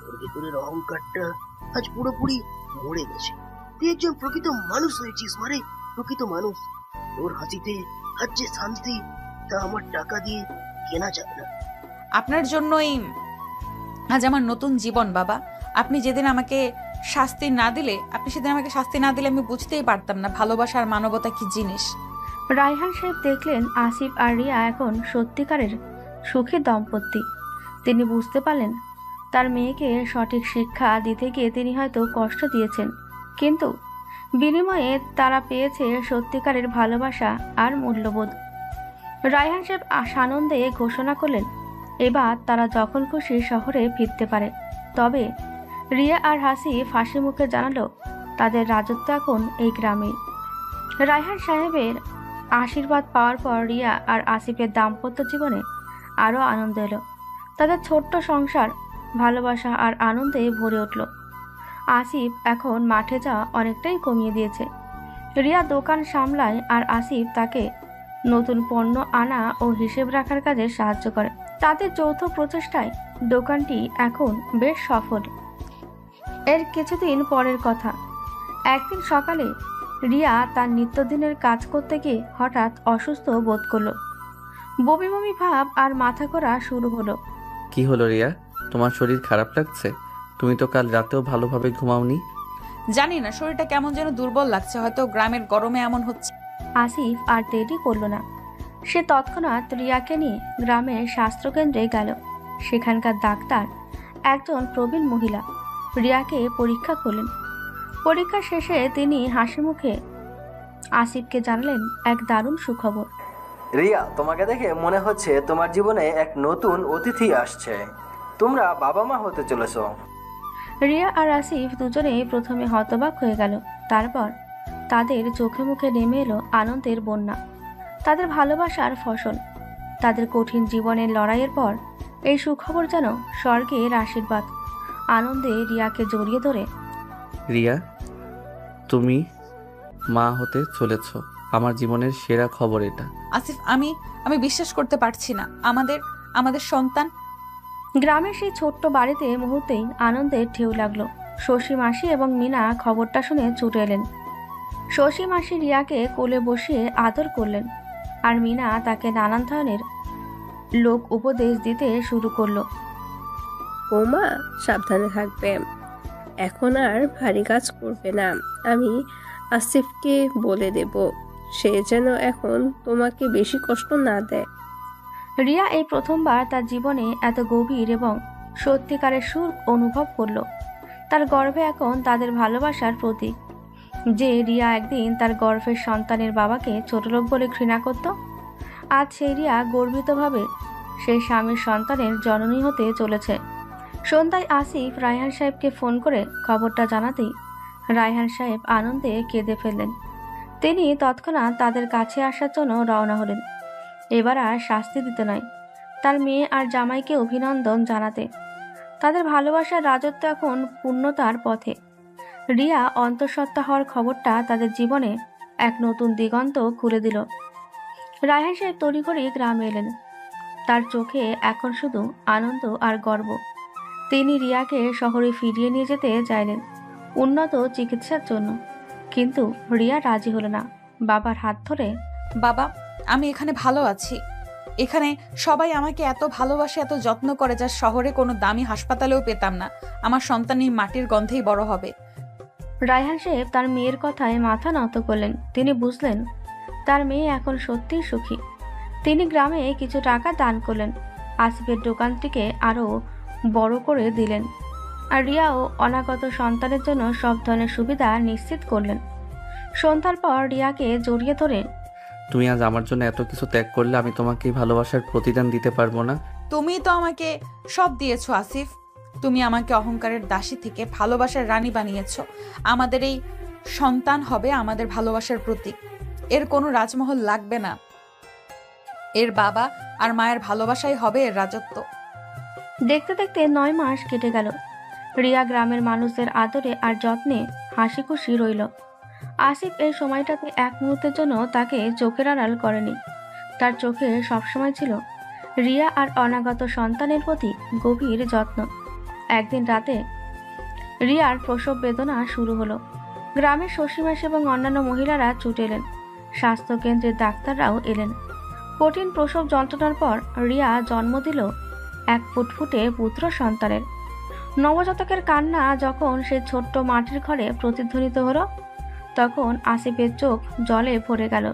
Speaker 5: তোর ভেতরের অহংকারটা আজ পুরোপুরি মরে গেছে। তুই একজন প্রকৃত মানুষ হয়েছিস মারে, প্রকৃত মানুষ। তোর হাসিতে আজ যে শান্তি, তা আমার টাকা দিয়ে কেনা যায় না।
Speaker 2: আপনার জন্যই আজ আমার নতুন জীবন বাবা। আপনি যেদিন আমাকে শাস্তি না দিলে, আপনি সেদিন আমাকে শাস্তি না দিলে আমি বুঝতেই পারতাম না ভালোবাসা আর মানবতা কি জিনিস।
Speaker 3: রায়হান সাহেব দেখলেন আসিফ আর রিয়া এখন সত্যিকারের সুখী দম্পতি। তিনি বুঝতে পারলেন তার মেয়েকে সঠিক শিক্ষা দিতে গিয়ে তিনি হয়তো কষ্ট দিয়েছেন, কিন্তু বিনিময়ে তারা পেয়েছে সত্যিকারের ভালোবাসা আর মূল্যবোধ। রায়হান সাহেব সানন্দে ঘোষণা করলেন এবার তারা যখন খুশি শহরে ফিরতে পারে। তবে রিয়া আর হাসিফ হাসি মুখে জানালো তাদের রাজত্ব এখন এই গ্রামেই। রায়হান সাহেবের আশীর্বাদ পাওয়ার পর রিয়া আর আসিফের দাম্পত্য জীবনে আরও আনন্দ এলো। তাদের ছোট্ট সংসার ভালোবাসা আর আনন্দে ভরে উঠল। আসিফ এখন মাঠে যাওয়া অনেকটাই কমিয়ে দিয়েছে। রিয়া দোকান সামলায় আর আসিফ তাকে নতুন পণ্য আনা ও হিসেব রাখার কাজে সাহায্য করে। তাদের যৌথ প্রচেষ্টায় দোকানটি এখন বেশ সফল। এর কিছুদিন পরের কথা, একদিন সকালে রিয়া তার নিত্যদিনের কাজ করতে গিয়ে হঠাৎ অসুস্থ বোধ করলো। বমি বমি ভাব আর মাথা করা শুরু হলো।
Speaker 1: কি হলো রিয়া, তোমার শরীর খারাপ লাগছে? তুমি তো কাল রাতেও ভালোভাবে ঘুমাওনি।
Speaker 2: জানি না, শরীরটা কেমন যেন দুর্বল লাগছে, হয়তো গ্রামের গরমে এমন হচ্ছে।
Speaker 3: আসিফ আর দেরি করল না। সে তৎক্ষণাৎ রিয়াকে নিয়ে গ্রামের স্বাস্থ্যকেন্দ্রে গেল। সেখানকার ডাক্তার একজন প্রবীণ মহিলা রিয়াকে পরীক্ষা করলেন। পরীক্ষা শেষে তিনি হাসি মুখে আসিফকে জানালেন এক দারুণ সুখবর।
Speaker 9: রিয়া, তোমাকে দেখে মনে হচ্ছে তোমার জীবনে এক নতুন অতিথি আসছে। তোমরা বাবা মা হতে চলেছো।
Speaker 3: রিয়া আর আসিফ দুজনেই প্রথমে হতবাক হয়ে গেল, তারপর তাদের চোখে মুখে নেমে এলো আনন্দের বন্যা। তাদের ভালোবাসার ফসল, তাদের কঠিন জীবনের লড়াইয়ের পর এই সুখবর যেন স্বর্গের আশীর্বাদ। আনন্দে রিয়াকে জড়িয়ে ধরে,
Speaker 1: রিয়া, তুমি মা হতে চলেছ। আমার জীবনের সেরা খবর এটা।
Speaker 2: আসিফ, আমি বিশ্বাস করতে পারছি না, আমাদের সন্তান।
Speaker 3: গ্রামের সেই ছোট্ট বাড়িতে মুহূর্তেই আনন্দের ঢেউ লাগলো। শশী মাসি এবং মিনা খবরটা শুনে ছুটে এলেন। শশী মাসি রিয়াকে কোলে বসিয়ে আদর করলেন, আর মিনা তাকে নানান ধরনের লোক উপদেশ দিতে শুরু করলো।
Speaker 7: বৌমা, সাবধানে থাকবে, এখন আর ভারী কাজ করবে না। আমি আসিফকে বলে দেব সে যেন এখন তোমাকে বেশি কষ্ট না দেয়।
Speaker 3: রিয়া এই প্রথমবার তার জীবনে এত গভীর এবং সত্যিকারের সুখ অনুভব করলো। তার গর্ভে এখন তাদের ভালোবাসার প্রতীক। যে রিয়া একদিন তার গর্ভের সন্তানের বাবাকে ছোটলোক বলে ঘৃণা করত, আজ সেই রিয়া গর্বিতভাবে সেই স্বামীর সন্তানের জননী হতে চলেছে। সন্ধ্যায় আসিফ রায়হান সাহেবকে ফোন করে খবরটা জানাতেই রায়হান সাহেব আনন্দে কেঁদে ফেললেন। তিনি তৎক্ষণাৎ তাদের কাছে আসার জন্য রওনা হলেন। এবার আর শাস্তি দিতে নয়, তার মেয়ে আর জামাইকে অভিনন্দন জানাতে। তাদের ভালোবাসার রাজত্ব এখন পূর্ণতার পথে। রিয়া অন্তঃসত্ত্বা হওয়ার খবরটা তাদের জীবনে এক নতুন দিগন্ত খুলে দিল। রায়হান সাহেব তড়িঘড়ি গ্রামে এলেন। তার চোখে এখন শুধু আনন্দ আর গর্ব। তিনি রিয়াকে শহরে ফিরিয়ে নিয়ে যেতে চাইলেন উন্নত চিকিৎসার জন্য, কিন্তু রিয়া রাজি হলো না। বাবার হাত ধরে,
Speaker 2: বাবা, আমি এখানে ভালো আছি। এখানে সবাই আমাকে এত ভালোবাসে, এত যত্ন করে, যা শহরে কোনো দামি হাসপাতালেও পেতাম না। আমার সন্তান এই মাটির গন্ধেই বড় হবে।
Speaker 3: রায়হান সাহেব তার মেয়ের কথায় মাথা নত করলেন। তিনি বুঝলেন তার মেয়ে এখন সত্যিই সুখী। তিনি গ্রামে কিছু টাকা দান করলেন, আসিফের দোকানটিকে আরও বড় করে দিলেন, আর রিয়াও অনাগত সন্তানের জন্য সব ধরনের সুবিধা নিশ্চিত করলেন। সন্ধ্যার পর রিয়াকে জড়িয়ে ধরে,
Speaker 1: তুমি আজ আমার জন্য এত কিছু ত্যাগ করলে আমি তোমাকে ভালোবাসার প্রতিদান দিতে পারবো না।
Speaker 2: তুমি তো আমাকে সব দিয়েছো আসিফ। তুমি আমাকে অহংকারের দাসী থেকে ভালোবাসার রানী বানিয়েছো। আমাদের এই সন্তান হবে আমাদের ভালোবাসার প্রতীক। এর কোনো রাজমহল লাগবে না, এর বাবা আর মায়ের ভালোবাসাই হবে এর রাজত্ব।
Speaker 3: দেখতে দেখতে 9 মাস কেটে গেল। রিয়া গ্রামের মানুষদের আদরে আর যত্নে হাসি খুশি রইল। আসিফ এই সময়টাতে এক মুহূর্তের জন্য তাকে চোখের আড়াল করেনি। তার চোখে সবসময় ছিল রিয়া আর অনাগত সন্তানের প্রতি গভীর যত্ন। একদিন রাতে রিয়ার প্রসব বেদনা শুরু হলো। গ্রামের শশীমাস এবং অন্যান্য মহিলারা ছুটে এলেন। স্বাস্থ্যকেন্দ্রের ডাক্তাররাও এলেন। কঠিন প্রসব যন্ত্রণার পর রিয়া জন্ম দিল এক ফুটফুটে পুত্র সন্তানের। নবজাতকের কান্না যখন সে ছোট্ট মাটির ঘরে প্রতিধ্বনিত হলো, তখন আসিফের চোখ জলে ভরে গেল।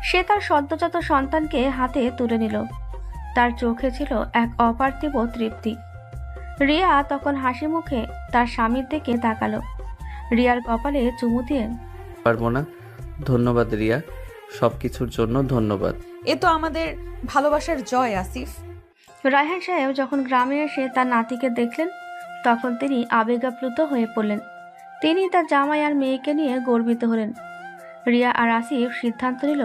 Speaker 3: সে তার সদ্যজাত সন্তানকে হাতে তুলে নিল। তার চোখে ছিল এক অপার্থিব তৃপ্তি। রিয়া তখন হাসি মুখে তার স্বামীর দিকে তাকালো। রিয়ার কপালে চুমু দিয়ে
Speaker 1: পারবো না। ধন্যবাদ রিয়া, সব কিছুর জন্য ধন্যবাদ।
Speaker 2: এ তো আমাদের ভালোবাসার জয় আসিফ।
Speaker 3: রায়হান সাহেব যখন গ্রামে এসে তার নাতিকে দেখলেন তখন তিনি আবেগাপ্লুত হয়ে পড়লেন। তিনি তার জামাই আর মেয়েকে নিয়ে গর্বিত হলেন। রিয়া আর আসিফ সিদ্ধান্ত নিল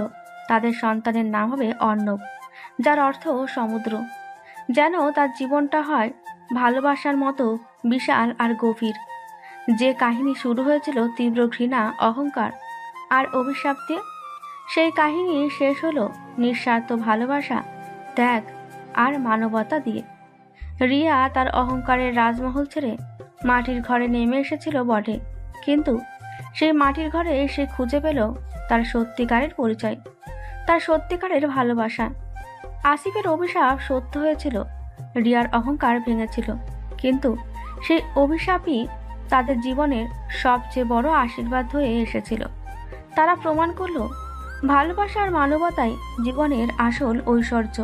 Speaker 3: তাদের সন্তানের নাম হবে অর্ণব, যার অর্থ সমুদ্র। যেন তার জীবনটা হয় ভালোবাসার মতো বিশাল আর গভীর। যে কাহিনী শুরু হয়েছিল তীব্র ঘৃণা, অহংকার আর অভিশাপ দিয়ে, সেই কাহিনী শেষ হলো নিঃস্বার্থ ভালোবাসা, ত্যাগ আর মানবতা দিয়ে। রিয়া তার অহংকারের রাজমহল ছেড়ে মাটির ঘরে নেমে এসেছিল বটে, কিন্তু সেই মাটির ঘরে সে খুঁজে পেল তার সত্যিকারের পরিচয়, তার সত্যিকারের ভালোবাসা। আসিফের অভিশাপ সত্য হয়েছিল, রিয়ার অহংকার ভেঙেছিল, কিন্তু সেই অভিশাপই তাদের জীবনের সবচেয়ে বড় আশীর্বাদ হয়ে এসেছিল। তারা প্রমাণ করল ভালোবাসা আর মানবতাই জীবনের আসল ঐশ্বর্য।